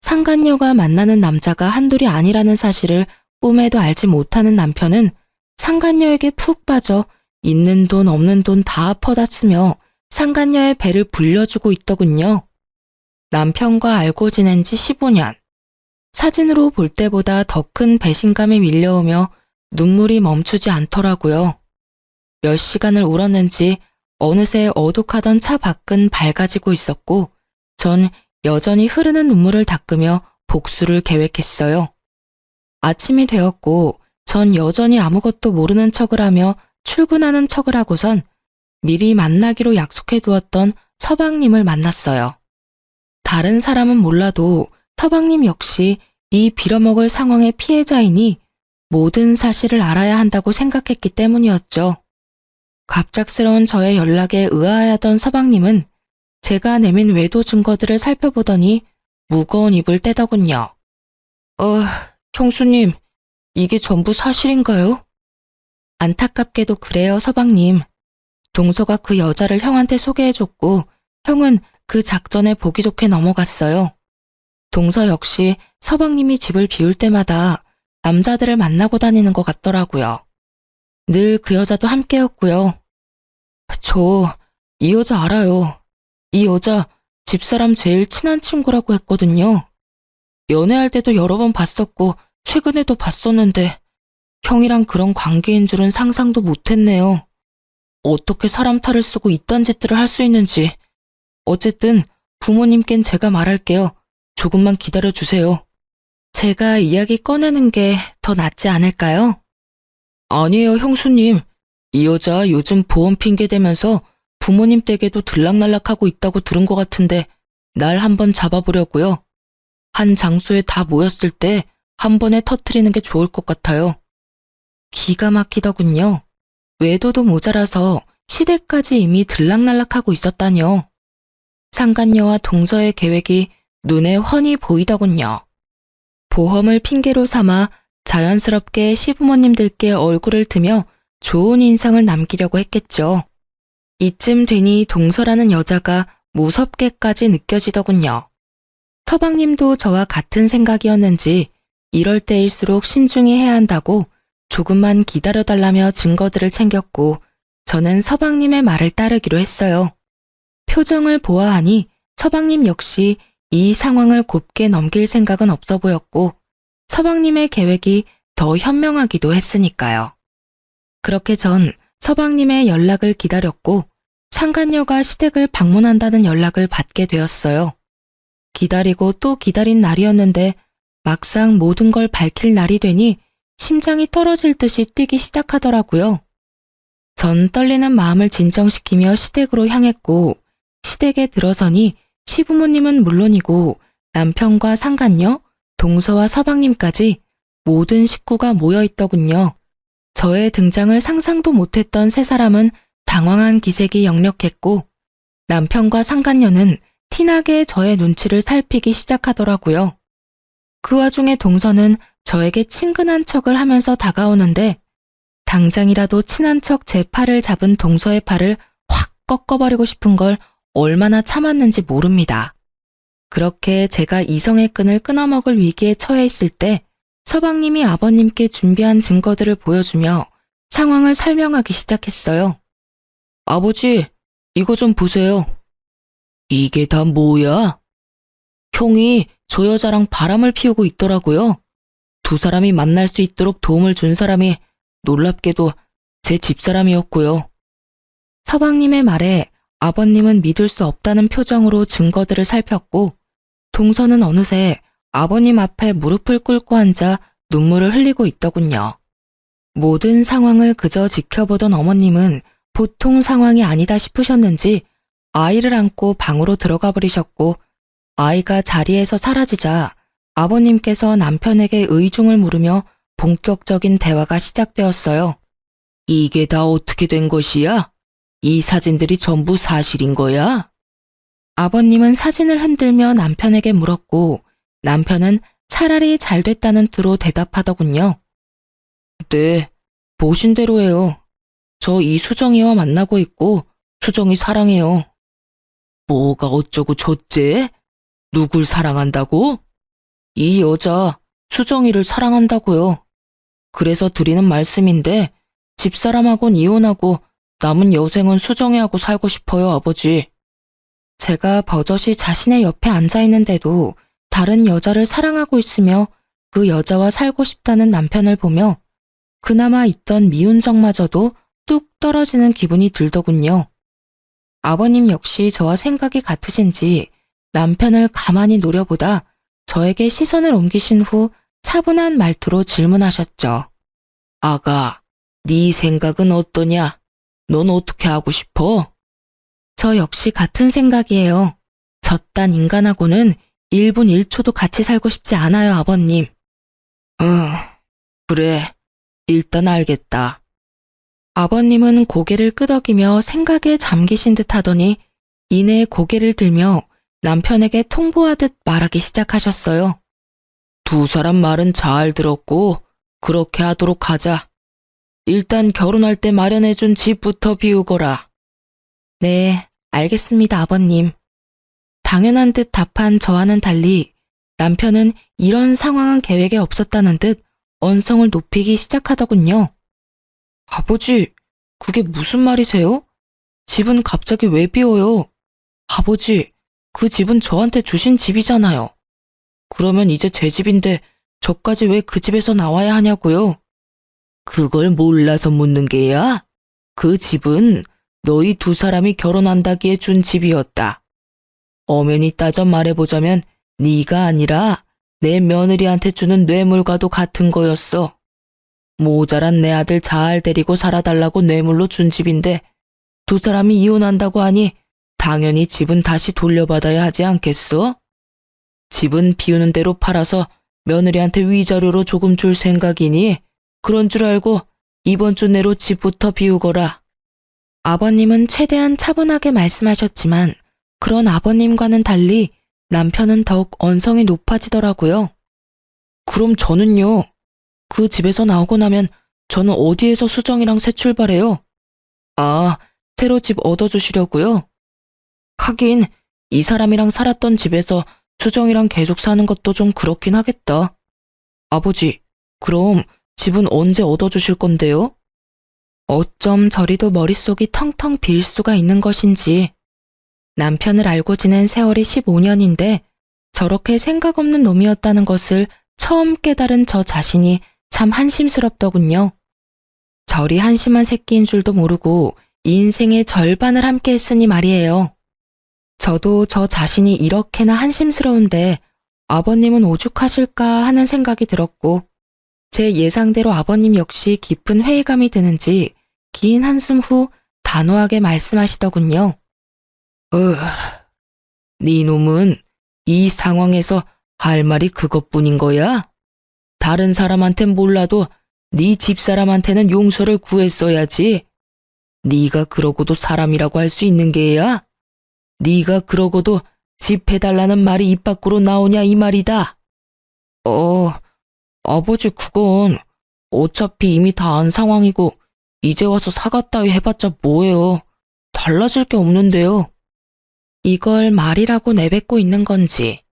S1: 상간녀가 만나는 남자가 한둘이 아니라는 사실을 꿈에도 알지 못하는 남편은 상간녀에게 푹 빠져 있는 돈 없는 돈 다 퍼다 쓰며 상간녀의 배를 불려주고 있더군요. 남편과 알고 지낸 지 15년. 사진으로 볼 때보다 더 큰 배신감이 밀려오며 눈물이 멈추지 않더라고요. 몇 시간을 울었는지 어느새 어둑하던 차 밖은 밝아지고 있었고 전 여전히 흐르는 눈물을 닦으며 복수를 계획했어요. 아침이 되었고 전 여전히 아무것도 모르는 척을 하며 출근하는 척을 하고선 미리 만나기로 약속해 두었던 서방님을 만났어요. 다른 사람은 몰라도 서방님 역시 이 빌어먹을 상황의 피해자이니 모든 사실을 알아야 한다고 생각했기 때문이었죠. 갑작스러운 저의 연락에 의아해하던 서방님은 제가 내민 외도 증거들을 살펴보더니 무거운 입을 떼더군요. 형수님, 이게 전부 사실인가요? 안타깝게도 그래요, 서방님. 동서가 그 여자를 형한테 소개해줬고 형은 그 작전에 보기 좋게 넘어갔어요. 동서 역시 서방님이 집을 비울 때마다 남자들을 만나고 다니는 것 같더라고요. 늘 그 여자도 함께였고요. 저 이 여자 알아요. 이 여자 집사람 제일 친한 친구라고 했거든요. 연애할 때도 여러 번 봤었고 최근에도 봤었는데 형이랑 그런 관계인 줄은 상상도 못했네요. 어떻게 사람 탈을 쓰고 이딴 짓들을 할 수 있는지. 어쨌든 부모님께는 제가 말할게요. 조금만 기다려주세요. 제가 이야기 꺼내는 게 더 낫지 않을까요? 아니에요, 형수님. 이 여자 요즘 보험 핑계 대면서 부모님 댁에도 들락날락하고 있다고 들은 것 같은데 날 한번 잡아보려고요. 한 장소에 다 모였을 때 한 번에 터트리는 게 좋을 것 같아요. 기가 막히더군요. 외도도 모자라서 시댁까지 이미 들락날락하고 있었다뇨. 상간녀와 동서의 계획이 눈에 훤히 보이더군요. 보험을 핑계로 삼아 자연스럽게 시부모님들께 얼굴을 트며 좋은 인상을 남기려고 했겠죠. 이쯤 되니 동서라는 여자가 무섭게까지 느껴지더군요. 서방님도 저와 같은 생각이었는지 이럴 때일수록 신중히 해야 한다고 조금만 기다려달라며 증거들을 챙겼고 저는 서방님의 말을 따르기로 했어요. 표정을 보아하니 서방님 역시 이 상황을 곱게 넘길 생각은 없어 보였고 서방님의 계획이 더 현명하기도 했으니까요. 그렇게 전 서방님의 연락을 기다렸고 상간녀가 시댁을 방문한다는 연락을 받게 되었어요. 기다리고 또 기다린 날이었는데 막상 모든 걸 밝힐 날이 되니 심장이 떨어질 듯이 뛰기 시작하더라고요. 전 떨리는 마음을 진정시키며 시댁으로 향했고 시댁에 들어서니 시부모님은 물론이고 남편과 상간녀, 동서와 서방님까지 모든 식구가 모여 있더군요. 저의 등장을 상상도 못했던 세 사람은 당황한 기색이 역력했고 남편과 상간녀는 티나게 저의 눈치를 살피기 시작하더라고요. 그 와중에 동서는 저에게 친근한 척을 하면서 다가오는데 당장이라도 친한 척 제 팔을 잡은 동서의 팔을 확 꺾어버리고 싶은 걸 얼마나 참았는지 모릅니다. 그렇게 제가 이성의 끈을 끊어먹을 위기에 처해 있을 때 서방님이 아버님께 준비한 증거들을 보여주며 상황을 설명하기 시작했어요. 아버지, 이거 좀 보세요. 이게 다 뭐야? 형이 저 여자랑 바람을 피우고 있더라고요. 두 사람이 만날 수 있도록 도움을 준 사람이 놀랍게도 제 집사람이었고요. 서방님의 말에 아버님은 믿을 수 없다는 표정으로 증거들을 살폈고 동서는 어느새 아버님 앞에 무릎을 꿇고 앉아 눈물을 흘리고 있더군요. 모든 상황을 그저 지켜보던 어머님은 보통 상황이 아니다 싶으셨는지 아이를 안고 방으로 들어가 버리셨고 아이가 자리에서 사라지자 아버님께서 남편에게 의중을 물으며 본격적인 대화가 시작되었어요. 이게 다 어떻게 된 것이야? 이 사진들이 전부 사실인 거야? 아버님은 사진을 흔들며 남편에게 물었고 남편은 차라리 잘 됐다는 투로 대답하더군요. 네, 보신 대로예요. 저 이수정이와 만나고 있고 수정이 사랑해요. 뭐가 어쩌고 저째? 누굴 사랑한다고? 이 여자 수정이를 사랑한다고요. 그래서 드리는 말씀인데 집사람하고는 이혼하고 남은 여생은 수정이하고 살고 싶어요, 아버지. 제가 버젓이 자신의 옆에 앉아있는데도 다른 여자를 사랑하고 있으며 그 여자와 살고 싶다는 남편을 보며 그나마 있던 미운정마저도 뚝 떨어지는 기분이 들더군요. 아버님 역시 저와 생각이 같으신지 남편을 가만히 노려보다 저에게 시선을 옮기신 후 차분한 말투로 질문하셨죠. 아가, 네 생각은 어떠냐? 넌 어떻게 하고 싶어? 저 역시 같은 생각이에요. 저딴 인간하고는 1분 1초도 같이 살고 싶지 않아요, 아버님. 그래. 일단 알겠다. 아버님은 고개를 끄덕이며 생각에 잠기신 듯 하더니 이내 고개를 들며 남편에게 통보하듯 말하기 시작하셨어요. 두 사람 말은 잘 들었고 그렇게 하도록 하자. 일단 결혼할 때 마련해준 집부터 비우거라. 네, 알겠습니다, 아버님. 당연한 듯 답한 저와는 달리 남편은 이런 상황은 계획에 없었다는 듯 언성을 높이기 시작하더군요. 아버지, 그게 무슨 말이세요? 집은 갑자기 왜 비워요? 아버지, 그 집은 저한테 주신 집이잖아요. 그러면 이제 제 집인데 저까지 왜 그 집에서 나와야 하냐고요? 그걸 몰라서 묻는 게야? 그 집은 너희 두 사람이 결혼한다기에 준 집이었다. 엄연히 따져 말해보자면 네가 아니라 내 며느리한테 주는 뇌물과도 같은 거였어. 모자란 내 아들 잘 데리고 살아달라고 뇌물로 준 집인데 두 사람이 이혼한다고 하니 당연히 집은 다시 돌려받아야 하지 않겠어? 집은 비우는 대로 팔아서 며느리한테 위자료로 조금 줄 생각이니 그런 줄 알고 이번 주 내로 집부터 비우거라. 아버님은 최대한 차분하게 말씀하셨지만 그런 아버님과는 달리 남편은 더욱 언성이 높아지더라고요. 그럼 저는요? 그 집에서 나오고 나면 저는 어디에서 수정이랑 새 출발해요? 아, 새로 집 얻어주시려고요? 하긴 이 사람이랑 살았던 집에서 수정이랑 계속 사는 것도 좀 그렇긴 하겠다. 아버지, 그럼 집은 언제 얻어주실 건데요? 어쩜 저리도 머릿속이 텅텅 빌 수가 있는 것인지. 남편을 알고 지낸 세월이 15년인데 저렇게 생각 없는 놈이었다는 것을 처음 깨달은 저 자신이 참 한심스럽더군요. 저리 한심한 새끼인 줄도 모르고 인생의 절반을 함께 했으니 말이에요. 저도 저 자신이 이렇게나 한심스러운데 아버님은 오죽하실까 하는 생각이 들었고, 제 예상대로 아버님 역시 깊은 회의감이 드는지 긴 한숨 후 단호하게 말씀하시더군요. 네 놈은 이 상황에서 할 말이 그것뿐인 거야? 다른 사람한텐 몰라도 네 집사람한테는 용서를 구했어야지. 네가 그러고도 사람이라고 할 수 있는 게야? 네가 그러고도 집 해달라는 말이 입 밖으로 나오냐 이 말이다. 아버지 그건 어차피 이미 다 안 상황이고 이제 와서 사과 따위 해봤자 뭐예요. 달라질 게 없는데요. 이걸 말이라고 내뱉고 있는 건지,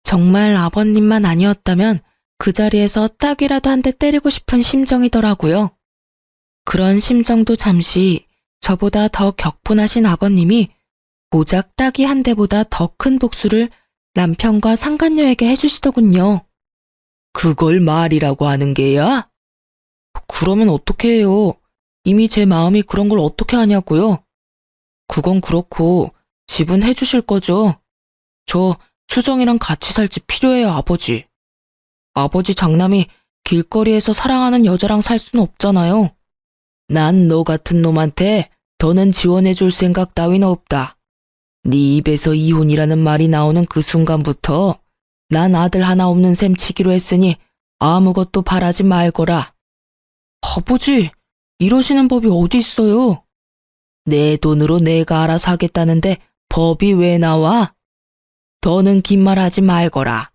S1: 정말 아버님만 아니었다면 그 자리에서 딱이라도 한 대 때리고 싶은 심정이더라고요. 그런 심정도 잠시 저보다 더 격분하신 아버님이 고작 딱이 한 대보다 더 큰 복수를 남편과 상간녀에게 해주시더군요. 그걸 말이라고 하는 게야? 그러면 어떻게 해요? 이미 제 마음이 그런 걸 어떻게 하냐고요? 그건 그렇고 집은 해주실 거죠? 저 수정이랑 같이 살 집 필요해요, 아버지. 아버지 장남이 길거리에서 사랑하는 여자랑 살 수는 없잖아요. 난 너 같은 놈한테 더는 지원해줄 생각 따위는 없다. 네 입에서 이혼이라는 말이 나오는 그 순간부터 난 아들 하나 없는 셈 치기로 했으니 아무것도 바라지 말거라. 아버지, 이러시는 법이 어디 있어요? 내 돈으로 내가 알아서 하겠다는데 법이 왜 나와? 더는 긴 말 하지 말거라.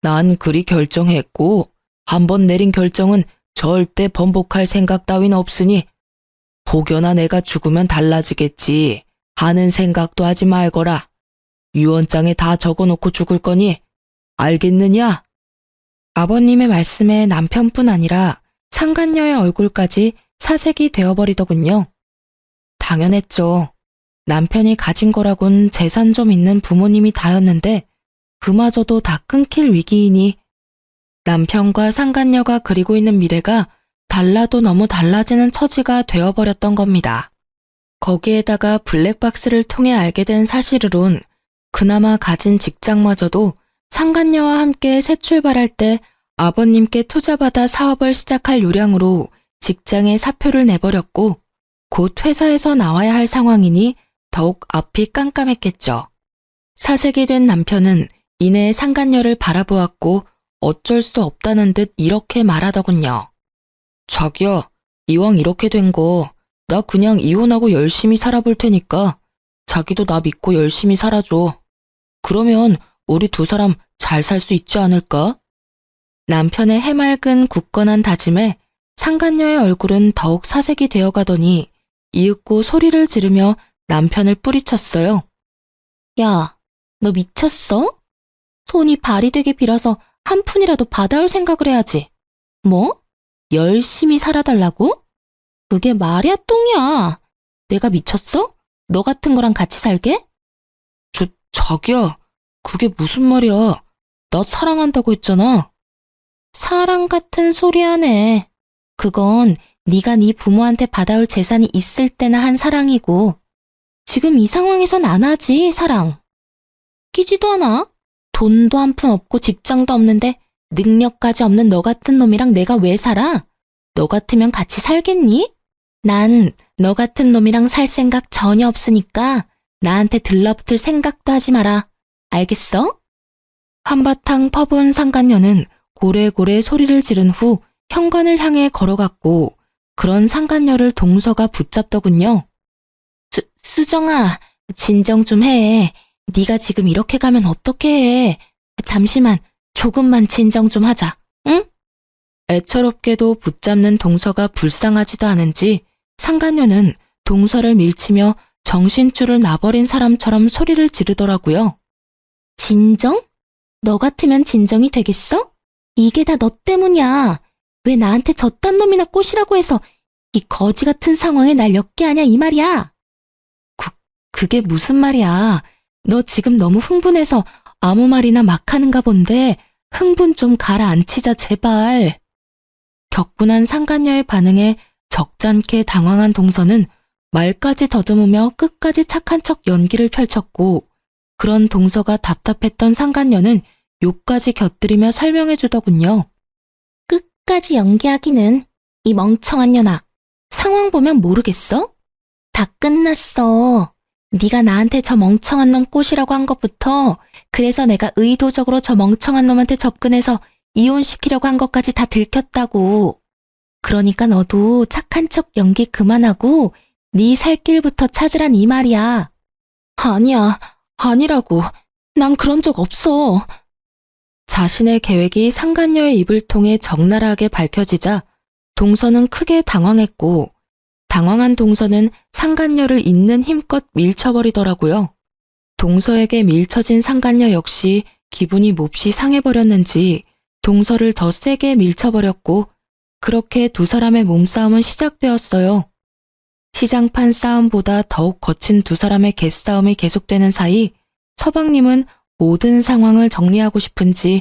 S1: 난 그리 결정했고 한번 내린 결정은 절대 번복할 생각 따윈 없으니 혹여나 내가 죽으면 달라지겠지 하는 생각도 하지 말거라. 유언장에 다 적어놓고 죽을 거니 알겠느냐? 아버님의 말씀에 남편뿐 아니라 상간녀의 얼굴까지 사색이 되어버리더군요. 당연했죠. 남편이 가진 거라곤 재산 좀 있는 부모님이 다였는데 그마저도 다 끊길 위기이니 남편과 상간녀가 그리고 있는 미래가 달라도 너무 달라지는 처지가 되어버렸던 겁니다. 거기에다가 블랙박스를 통해 알게 된 사실으론 그나마 가진 직장마저도 상간녀와 함께 새 출발할 때 아버님께 투자받아 사업을 시작할 요량으로 직장에 사표를 내버렸고 곧 회사에서 나와야 할 상황이니 더욱 앞이 깜깜했겠죠. 사색이 된 남편은 이내 상간녀를 바라보았고 어쩔 수 없다는 듯 이렇게 말하더군요. 자기야, 이왕 이렇게 된 거 나 그냥 이혼하고 열심히 살아볼 테니까 자기도 나 믿고 열심히 살아줘. 그러면 우리 두 사람 잘 살 수 있지 않을까? 남편의 해맑은 굳건한 다짐에 상간녀의 얼굴은 더욱 사색이 되어가더니 이윽고 소리를 지르며 남편을 뿌리쳤어요. 야, 너 미쳤어? 손이 발이 되게 빌어서 한 푼이라도 받아올 생각을 해야지. 뭐? 열심히 살아달라고? 그게 말이야 똥이야. 내가 미쳤어? 너 같은 거랑 같이 살게? 자기야, 그게 무슨 말이야. 나 사랑한다고 했잖아. 사랑 같은 소리 하네. 그건 네가 네 부모한테 받아올 재산이 있을 때나 한 사랑이고 지금 이 상황에선 안 하지, 사랑. 끼지도 않아. 돈도 한 푼 없고 직장도 없는데 능력까지 없는 너 같은 놈이랑 내가 왜 살아? 너 같으면 같이 살겠니? 난 너 같은 놈이랑 살 생각 전혀 없으니까 나한테 들러붙을 생각도 하지 마라. 알겠어? 한바탕 퍼부은 상간녀는 고래고래 소리를 지른 후 현관을 향해 걸어갔고 그런 상간녀를 동서가 붙잡더군요. 수정아, 진정 좀 해. 네가 지금 이렇게 가면 어떻게 해. 잠시만, 조금만 진정 좀 하자, 응? 애처롭게도 붙잡는 동서가 불쌍하지도 않은지 상간녀는 동서를 밀치며 정신줄을 놔버린 사람처럼 소리를 지르더라고요.
S2: 진정? 너 같으면 진정이 되겠어? 이게 다 너 때문이야. 왜 나한테 저딴 놈이나 꼬시라고 해서 이 거지 같은 상황에 날 엮게 하냐 이 말이야.
S1: 그게 무슨 말이야. 너 지금 너무 흥분해서 아무 말이나 막 하는가 본데 흥분 좀 가라앉히자 제발. 격분한 상간녀의 반응에 적잖게 당황한 동서는 말까지 더듬으며 끝까지 착한 척 연기를 펼쳤고 그런 동서가 답답했던 상간녀는 욕까지 곁들이며 설명해 주더군요.
S2: 끝까지 연기하기는 이 멍청한 년아. 상황 보면 모르겠어? 다 끝났어. 네가 나한테 저 멍청한 놈 꼬시라고 한 것부터 그래서 내가 의도적으로 저 멍청한 놈한테 접근해서 이혼시키려고 한 것까지 다 들켰다고. 그러니까 너도 착한 척 연기 그만하고 네 살 길부터 찾으란 이 말이야.
S1: 아니야, 아니라고. 난 그런 적 없어. 자신의 계획이 상간녀의 입을 통해 적나라하게 밝혀지자 동서는 크게 당황했고 당황한 동서는 상간녀를 있는 힘껏 밀쳐버리더라고요. 동서에게 밀쳐진 상간녀 역시 기분이 몹시 상해버렸는지 동서를 더 세게 밀쳐버렸고 그렇게 두 사람의 몸싸움은 시작되었어요. 시장판 싸움보다 더욱 거친 두 사람의 개싸움이 계속되는 사이 서방님은 모든 상황을 정리하고 싶은지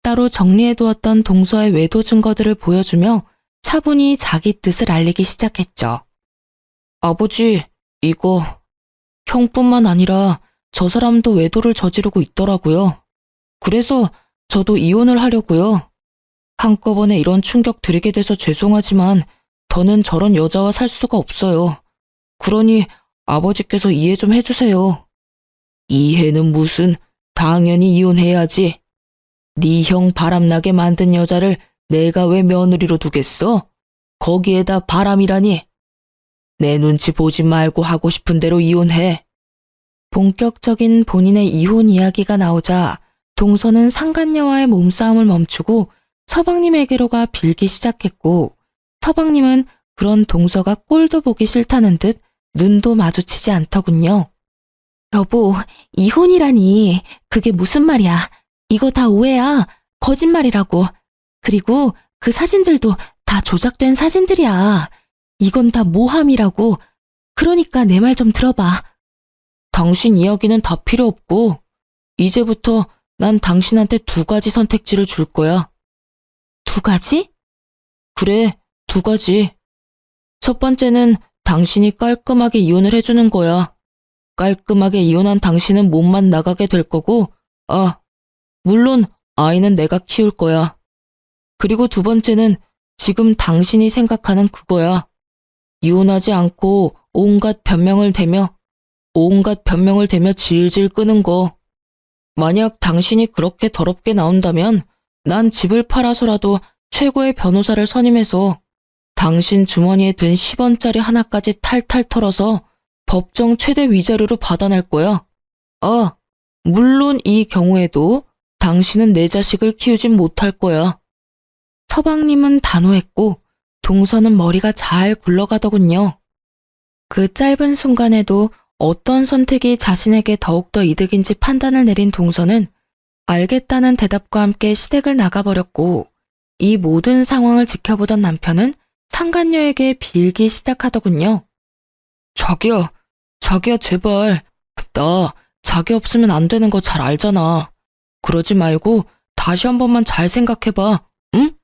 S1: 따로 정리해두었던 동서의 외도 증거들을 보여주며 차분히 자기 뜻을 알리기 시작했죠. 아버지, 이거 형뿐만 아니라 저 사람도 외도를 저지르고 있더라고요. 그래서 저도 이혼을 하려고요. 한꺼번에 이런 충격 드리게 돼서 죄송하지만 더는 저런 여자와 살 수가 없어요. 그러니 아버지께서 이해 좀 해주세요. 이해는 무슨, 당연히 이혼해야지. 네 형 바람나게 만든 여자를 내가 왜 며느리로 두겠어? 거기에다 바람이라니. 내 눈치 보지 말고 하고 싶은 대로 이혼해. 본격적인 본인의 이혼 이야기가 나오자 동서는 상간녀와의 몸싸움을 멈추고 서방님에게로 가 빌기 시작했고 서방님은 그런 동서가 꼴도 보기 싫다는 듯 눈도 마주치지 않더군요.
S2: 여보, 이혼이라니. 그게 무슨 말이야. 이거 다 오해야. 거짓말이라고. 그리고 그 사진들도 다 조작된 사진들이야. 이건 다 모함이라고. 그러니까 내 말 좀 들어봐.
S1: 당신 이야기는 다 필요 없고 이제부터 난 당신한테 두 가지 선택지를 줄 거야.
S2: 두 가지?
S1: 그래, 두 가지. 첫 번째는 당신이 깔끔하게 이혼을 해주는 거야. 깔끔하게 이혼한 당신은 몸만 나가게 될 거고, 물론 아이는 내가 키울 거야. 그리고 두 번째는 지금 당신이 생각하는 그거야. 이혼하지 않고 온갖 변명을 대며 질질 끄는 거. 만약 당신이 그렇게 더럽게 나온다면 난 집을 팔아서라도 최고의 변호사를 선임해서 당신 주머니에 든 10원짜리 하나까지 탈탈 털어서 법정 최대 위자료로 받아낼 거야. 물론 이 경우에도 당신은 내 자식을 키우진 못할 거야. 서방님은 단호했고 동서는 머리가 잘 굴러가더군요. 그 짧은 순간에도 어떤 선택이 자신에게 더욱더 이득인지 판단을 내린 동서는 알겠다는 대답과 함께 시댁을 나가버렸고 이 모든 상황을 지켜보던 남편은 상간녀에게 빌기 시작하더군요. 자기야 제발. 나 자기 없으면 안 되는 거 잘 알잖아. 그러지 말고 다시 한 번만 잘 생각해봐. 응?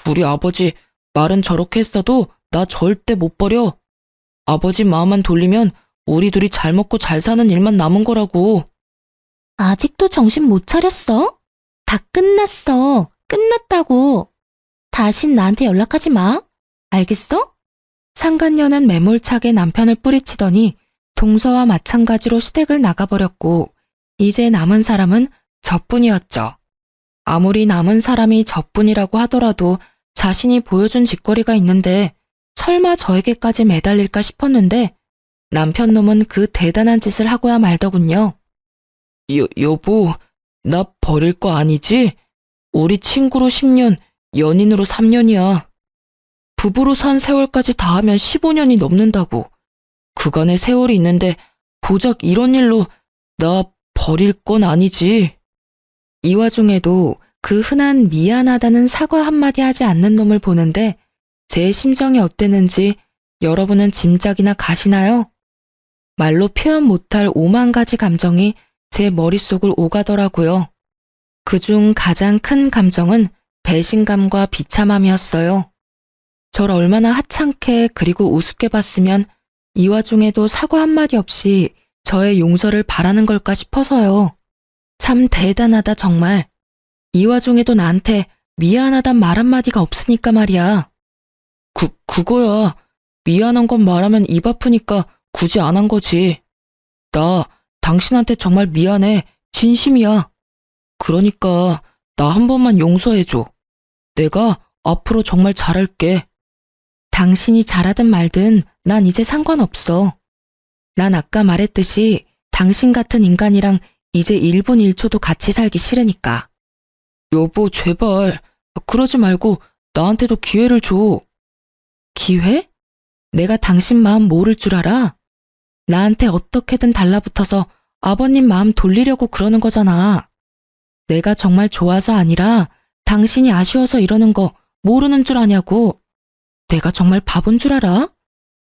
S1: 우리 아버지 말은 저렇게 했어도 나 절대 못 버려. 아버지 마음만 돌리면 우리 둘이 잘 먹고 잘 사는 일만 남은 거라고.
S2: 아직도 정신 못 차렸어? 다 끝났어. 끝났다고. 다신 나한테 연락하지 마. 알겠어?
S1: 상간녀는 매몰차게 남편을 뿌리치더니 동서와 마찬가지로 시댁을 나가버렸고 이제 남은 사람은 저뿐이었죠. 아무리 남은 사람이 저뿐이라고 하더라도 자신이 보여준 짓거리가 있는데 설마 저에게까지 매달릴까 싶었는데 남편 놈은 그 대단한 짓을 하고야 말더군요. 여보, 나 버릴 거 아니지? 우리 친구로 10년, 연인으로 3년이야. 부부로 산 세월까지 다 하면 15년이 넘는다고. 그간의 세월이 있는데 고작 이런 일로 나 버릴 건 아니지. 이 와중에도 그 흔한 미안하다는 사과 한마디 하지 않는 놈을 보는데 제 심정이 어땠는지 여러분은 짐작이나 가시나요? 말로 표현 못할 5만 가지 감정이 제 머릿속을 오가더라고요. 그중 가장 큰 감정은 배신감과 비참함이었어요. 절 얼마나 하찮게 그리고 우습게 봤으면 이 와중에도 사과 한마디 없이 저의 용서를 바라는 걸까 싶어서요. 참 대단하다 정말. 이 와중에도 나한테 미안하단 말 한마디가 없으니까 말이야. 그거야. 미안한 건 말하면 입 아프니까 굳이 안 한 거지. 나 당신한테 정말 미안해. 진심이야. 그러니까 나 한 번만 용서해줘. 내가 앞으로 정말 잘할게. 당신이 잘하든 말든 난 이제 상관없어. 난 아까 말했듯이 당신 같은 인간이랑 이제 1분 1초도 같이 살기 싫으니까. 여보, 제발. 그러지 말고 나한테도 기회를 줘. 기회? 내가 당신 마음 모를 줄 알아? 나한테 어떻게든 달라붙어서 아버님 마음 돌리려고 그러는 거잖아. 내가 정말 좋아서 아니라 당신이 아쉬워서 이러는 거 모르는 줄 아냐고. 내가 정말 바본 줄 알아?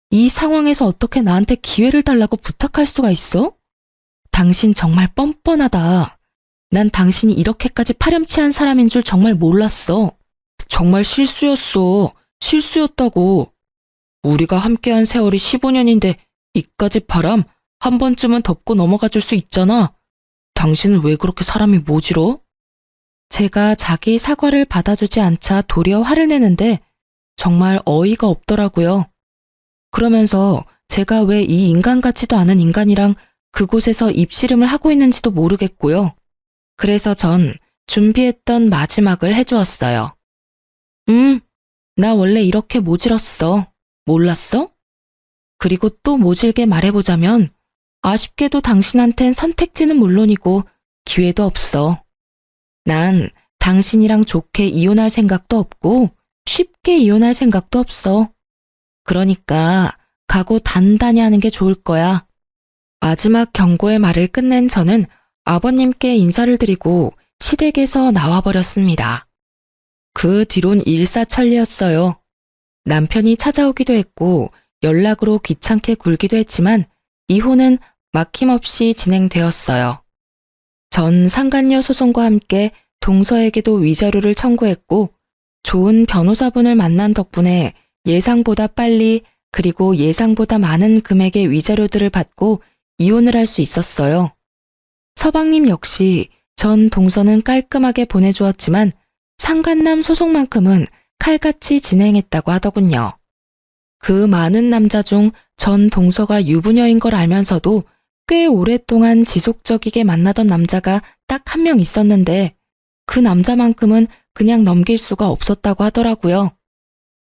S1: 이 상황에서 어떻게 나한테 기회를 달라고 부탁할 수가 있어? 당신 정말 뻔뻔하다. 난 당신이 이렇게까지 파렴치한 사람인 줄 정말 몰랐어. 정말 실수였어. 실수였다고. 우리가 함께한 세월이 15년인데 이까지 바람 한 번쯤은 덮고 넘어가 줄 수 있잖아. 당신은 왜 그렇게 사람이 모질어? 제가 자기 사과를 받아주지 않자 도리어 화를 내는데 정말 어이가 없더라고요. 그러면서 제가 왜 이 인간 같지도 않은 인간이랑 그곳에서 입씨름을 하고 있는지도 모르겠고요. 그래서 전 준비했던 마지막을 해주었어요. 나 원래 이렇게 모질었어. 몰랐어? 그리고 또 모질게 말해보자면 아쉽게도 당신한텐 선택지는 물론이고 기회도 없어. 난 당신이랑 좋게 이혼할 생각도 없고 쉽게 이혼할 생각도 없어. 그러니까 각오 단단히 하는 게 좋을 거야. 마지막 경고의 말을 끝낸 저는 아버님께 인사를 드리고 시댁에서 나와버렸습니다. 그 뒤론 일사천리였어요. 남편이 찾아오기도 했고 연락으로 귀찮게 굴기도 했지만 이혼은 막힘없이 진행되었어요. 전 상간녀 소송과 함께 동서에게도 위자료를 청구했고 좋은 변호사분을 만난 덕분에 예상보다 빨리 그리고 예상보다 많은 금액의 위자료들을 받고 이혼을 할 수 있었어요. 서방님 역시 전 동서는 깔끔하게 보내주었지만 상간남 소송만큼은 칼같이 진행했다고 하더군요. 그 많은 남자 중 전 동서가 유부녀인 걸 알면서도 꽤 오랫동안 지속적이게 만나던 남자가 딱 한 명 있었는데 그 남자만큼은 그냥 넘길 수가 없었다고 하더라고요.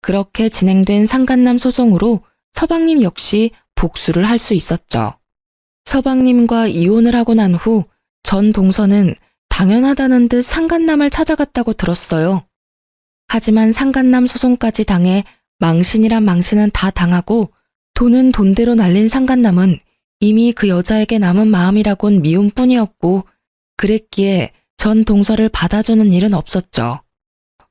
S1: 그렇게 진행된 상간남 소송으로 서방님 역시 복수를 할 수 있었죠. 서방님과 이혼을 하고 난 후 전 동서는 당연하다는 듯 상간남을 찾아갔다고 들었어요. 하지만 상간남 소송까지 당해 망신이란 망신은 다 당하고 돈은 돈대로 날린 상간남은 이미 그 여자에게 남은 마음이라곤 미움뿐이었고 그랬기에 전 동서를 받아주는 일은 없었죠.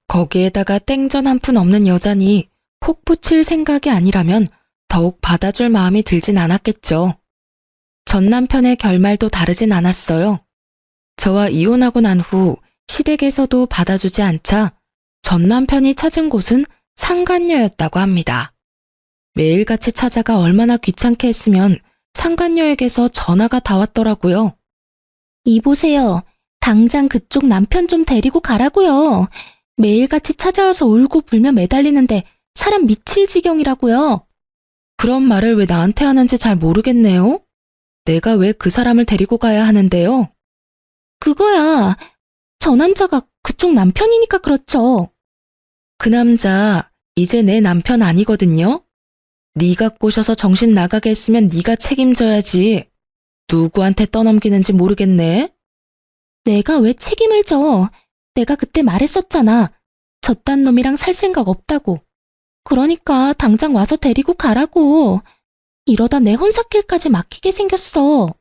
S1: 거기에다가 땡전 한 푼 없는 여자니 혹 붙일 생각이 아니라면 더욱 받아줄 마음이 들진 않았겠죠. 전 남편의 결말도 다르진 않았어요. 저와 이혼하고 난 후 시댁에서도 받아주지 않자 전 남편이 찾은 곳은 상간녀였다고 합니다. 매일같이 찾아가 얼마나 귀찮게 했으면 상간녀에게서 전화가 다 왔더라고요.
S2: 이보세요. 당장 그쪽 남편 좀 데리고 가라고요. 매일같이 찾아와서 울고 불며 매달리는데 사람 미칠 지경이라고요.
S1: 그런 말을 왜 나한테 하는지 잘 모르겠네요. 내가 왜 그 사람을 데리고 가야 하는데요?
S2: 그거야. 저 남자가 그쪽 남편이니까 그렇죠.
S1: 그 남자 이제 내 남편 아니거든요. 네가 꼬셔서 정신 나가게 했으면 네가 책임져야지. 누구한테 떠넘기는지 모르겠네.
S2: 내가 왜 책임을 져? 내가 그때 말했었잖아. 저딴 놈이랑 살 생각 없다고. 그러니까 당장 와서 데리고 가라고. 이러다 내 혼사길까지 막히게 생겼어.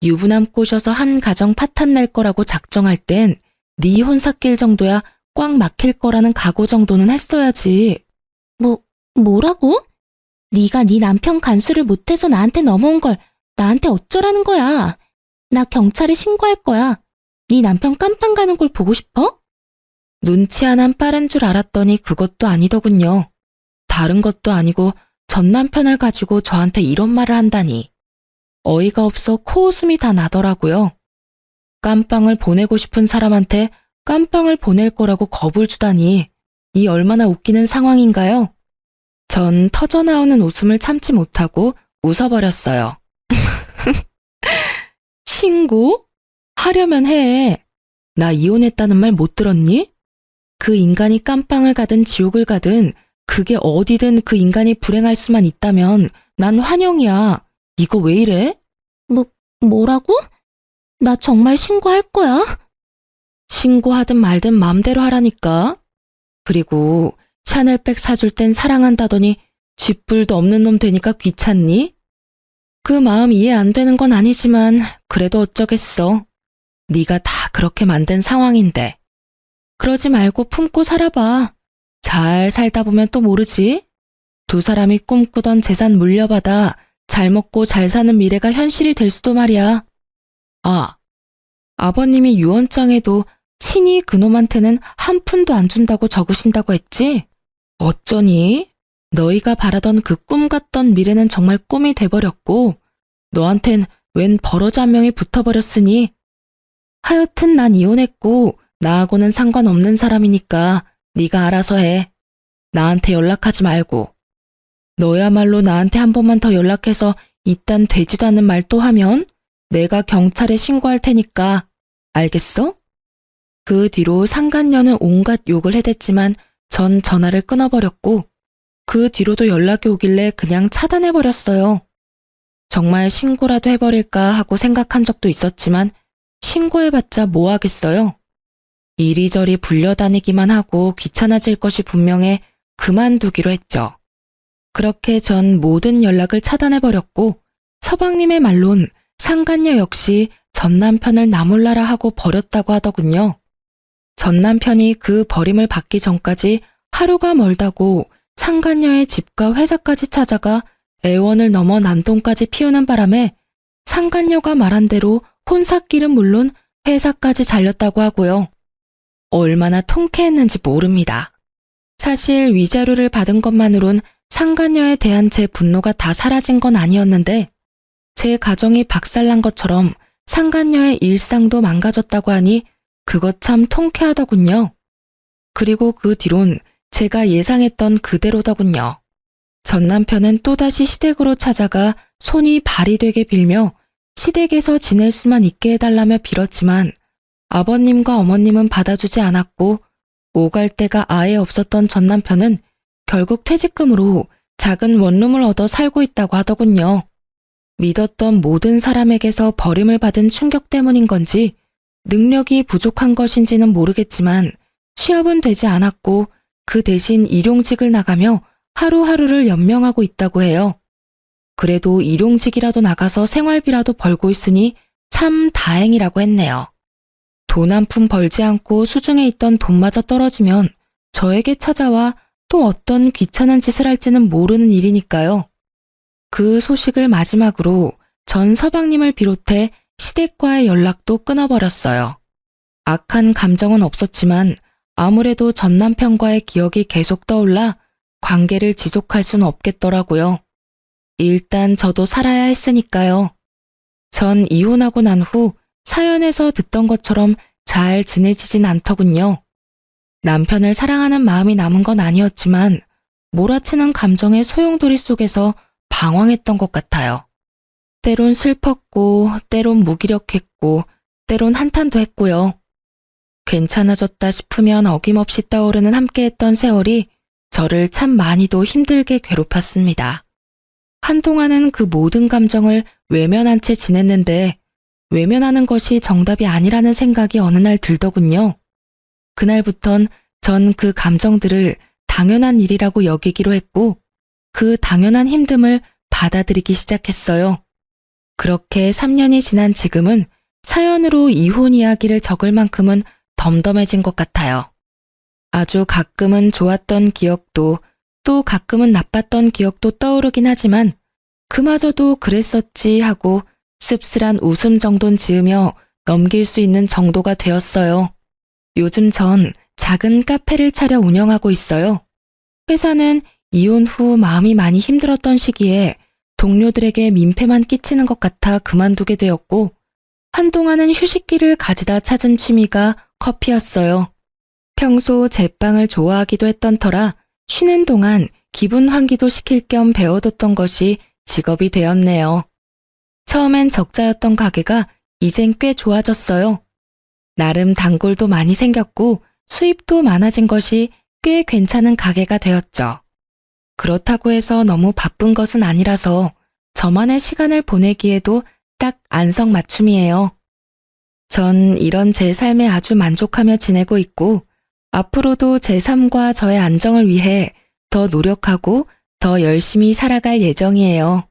S1: 유부남 꼬셔서 한 가정 파탄 낼 거라고 작정할 땐 네 혼사길 정도야 꽉 막힐 거라는 각오 정도는 했어야지.
S2: 뭐라고? 네가 네 남편 간수를 못해서 나한테 넘어온 걸 나한테 어쩌라는 거야? 나 경찰에 신고할 거야. 네 남편 깜빵 가는 걸 보고 싶어?
S1: 눈치 하나는 빠른 줄 알았더니 그것도 아니더군요. 다른 것도 아니고 전 남편을 가지고 저한테 이런 말을 한다니. 어이가 없어 코웃음이 다 나더라고요. 깜빵을 보내고 싶은 사람한테 깜빵을 보낼 거라고 겁을 주다니. 이 얼마나 웃기는 상황인가요? 전 터져나오는 웃음을 참지 못하고 웃어버렸어요. 신고? 하려면 해. 나 이혼했다는 말 못 들었니? 그 인간이 깜빵을 가든 지옥을 가든 그게 어디든 그 인간이 불행할 수만 있다면 난 환영이야. 이거 왜 이래?
S2: 뭐라고? 나 정말 신고할 거야?
S1: 신고하든 말든 맘대로 하라니까. 그리고 샤넬백 사줄 땐 사랑한다더니 쥐뿔도 없는 놈 되니까 귀찮니? 그 마음 이해 안 되는 건 아니지만 그래도 어쩌겠어. 네가 다 그렇게 만든 상황인데. 그러지 말고 품고 살아봐. 잘 살다 보면 또 모르지? 두 사람이 꿈꾸던 재산 물려받아 잘 먹고 잘 사는 미래가 현실이 될 수도 말이야. 아, 아버님이 유언장에도 친히 그놈한테는 한 푼도 안 준다고 적으신다고 했지? 어쩌니? 너희가 바라던 그 꿈 같던 미래는 정말 꿈이 돼버렸고 너한텐 웬 버러지 한 명이 붙어버렸으니 하여튼 난 이혼했고 나하고는 상관없는 사람이니까 네가 알아서 해. 나한테 연락하지 말고. 너야말로 나한테 한 번만 더 연락해서 이딴 되지도 않는 말 또 하면 내가 경찰에 신고할 테니까. 알겠어? 그 뒤로 상간녀는 온갖 욕을 해댔지만 전 전화를 끊어버렸고 그 뒤로도 연락이 오길래 그냥 차단해버렸어요. 정말 신고라도 해버릴까 하고 생각한 적도 있었지만 신고해봤자 뭐 하겠어요? 이리저리 불려다니기만 하고 귀찮아질 것이 분명해 그만두기로 했죠. 그렇게 전 모든 연락을 차단해버렸고 서방님의 말론 상간녀 역시 전 남편을 나몰라라 하고 버렸다고 하더군요. 전 남편이 그 버림을 받기 전까지 하루가 멀다고 상간녀의 집과 회사까지 찾아가 애원을 넘어 난동까지 피우는 바람에 상간녀가 말한 대로 혼사길은 물론 회사까지 잘렸다고 하고요. 얼마나 통쾌했는지 모릅니다. 사실 위자료를 받은 것만으론 상간녀에 대한 제 분노가 다 사라진 건 아니었는데 제 가정이 박살난 것처럼 상간녀의 일상도 망가졌다고 하니 그것 참 통쾌하더군요. 그리고 그 뒤론 제가 예상했던 그대로더군요. 전 남편은 또다시 시댁으로 찾아가 손이 발이 되게 빌며 시댁에서 지낼 수만 있게 해달라며 빌었지만 아버님과 어머님은 받아주지 않았고 오갈 데가 아예 없었던 전 남편은 결국 퇴직금으로 작은 원룸을 얻어 살고 있다고 하더군요. 믿었던 모든 사람에게서 버림을 받은 충격 때문인 건지 능력이 부족한 것인지는 모르겠지만 취업은 되지 않았고 그 대신 일용직을 나가며 하루하루를 연명하고 있다고 해요. 그래도 일용직이라도 나가서 생활비라도 벌고 있으니 참 다행이라고 했네요. 돈 한 푼 벌지 않고 수중에 있던 돈마저 떨어지면 저에게 찾아와 또 어떤 귀찮은 짓을 할지는 모르는 일이니까요. 그 소식을 마지막으로 전 서방님을 비롯해 시댁과의 연락도 끊어버렸어요. 악한 감정은 없었지만 아무래도 전 남편과의 기억이 계속 떠올라 관계를 지속할 수는 없겠더라고요. 일단 저도 살아야 했으니까요. 전 이혼하고 난 후 사연에서 듣던 것처럼 잘 지내지진 않더군요. 남편을 사랑하는 마음이 남은 건 아니었지만 몰아치는 감정의 소용돌이 속에서 방황했던 것 같아요. 때론 슬펐고 때론 무기력했고 때론 한탄도 했고요. 괜찮아졌다 싶으면 어김없이 떠오르는 함께했던 세월이 저를 참 많이도 힘들게 괴롭혔습니다. 한동안은 그 모든 감정을 외면한 채 지냈는데 외면하는 것이 정답이 아니라는 생각이 어느 날 들더군요. 그날부턴 전 그 감정들을 당연한 일이라고 여기기로 했고 그 당연한 힘듦을 받아들이기 시작했어요. 그렇게 3년이 지난 지금은 사연으로 이혼 이야기를 적을 만큼은 덤덤해진 것 같아요. 아주 가끔은 좋았던 기억도 또 가끔은 나빴던 기억도 떠오르긴 하지만 그마저도 그랬었지 하고 씁쓸한 웃음 정도는 지으며 넘길 수 있는 정도가 되었어요. 요즘 전 작은 카페를 차려 운영하고 있어요. 회사는 이혼 후 마음이 많이 힘들었던 시기에 동료들에게 민폐만 끼치는 것 같아 그만두게 되었고 한동안은 휴식기를 가지다 찾은 취미가 커피였어요. 평소 제빵을 좋아하기도 했던 터라 쉬는 동안 기분 환기도 시킬 겸 배워뒀던 것이 직업이 되었네요. 처음엔 적자였던 가게가 이젠 꽤 좋아졌어요. 나름 단골도 많이 생겼고 수입도 많아진 것이 꽤 괜찮은 가게가 되었죠. 그렇다고 해서 너무 바쁜 것은 아니라서 저만의 시간을 보내기에도 딱 안성맞춤이에요. 전 이런 제 삶에 아주 만족하며 지내고 있고 앞으로도 제 삶과 저의 안정을 위해 더 노력하고 더 열심히 살아갈 예정이에요.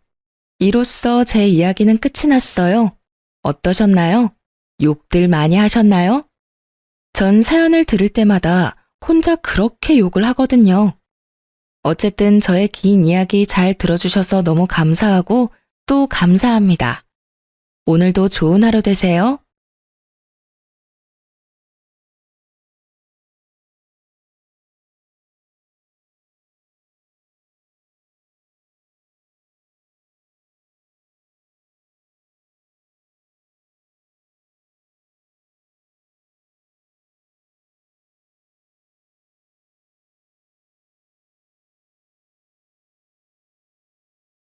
S1: 이로써 제 이야기는 끝이 났어요. 어떠셨나요? 욕들 많이 하셨나요? 전 사연을 들을 때마다 혼자 그렇게 욕을 하거든요. 어쨌든 저의 긴 이야기 잘 들어주셔서 너무 감사하고 또 감사합니다. 오늘도 좋은 하루 되세요.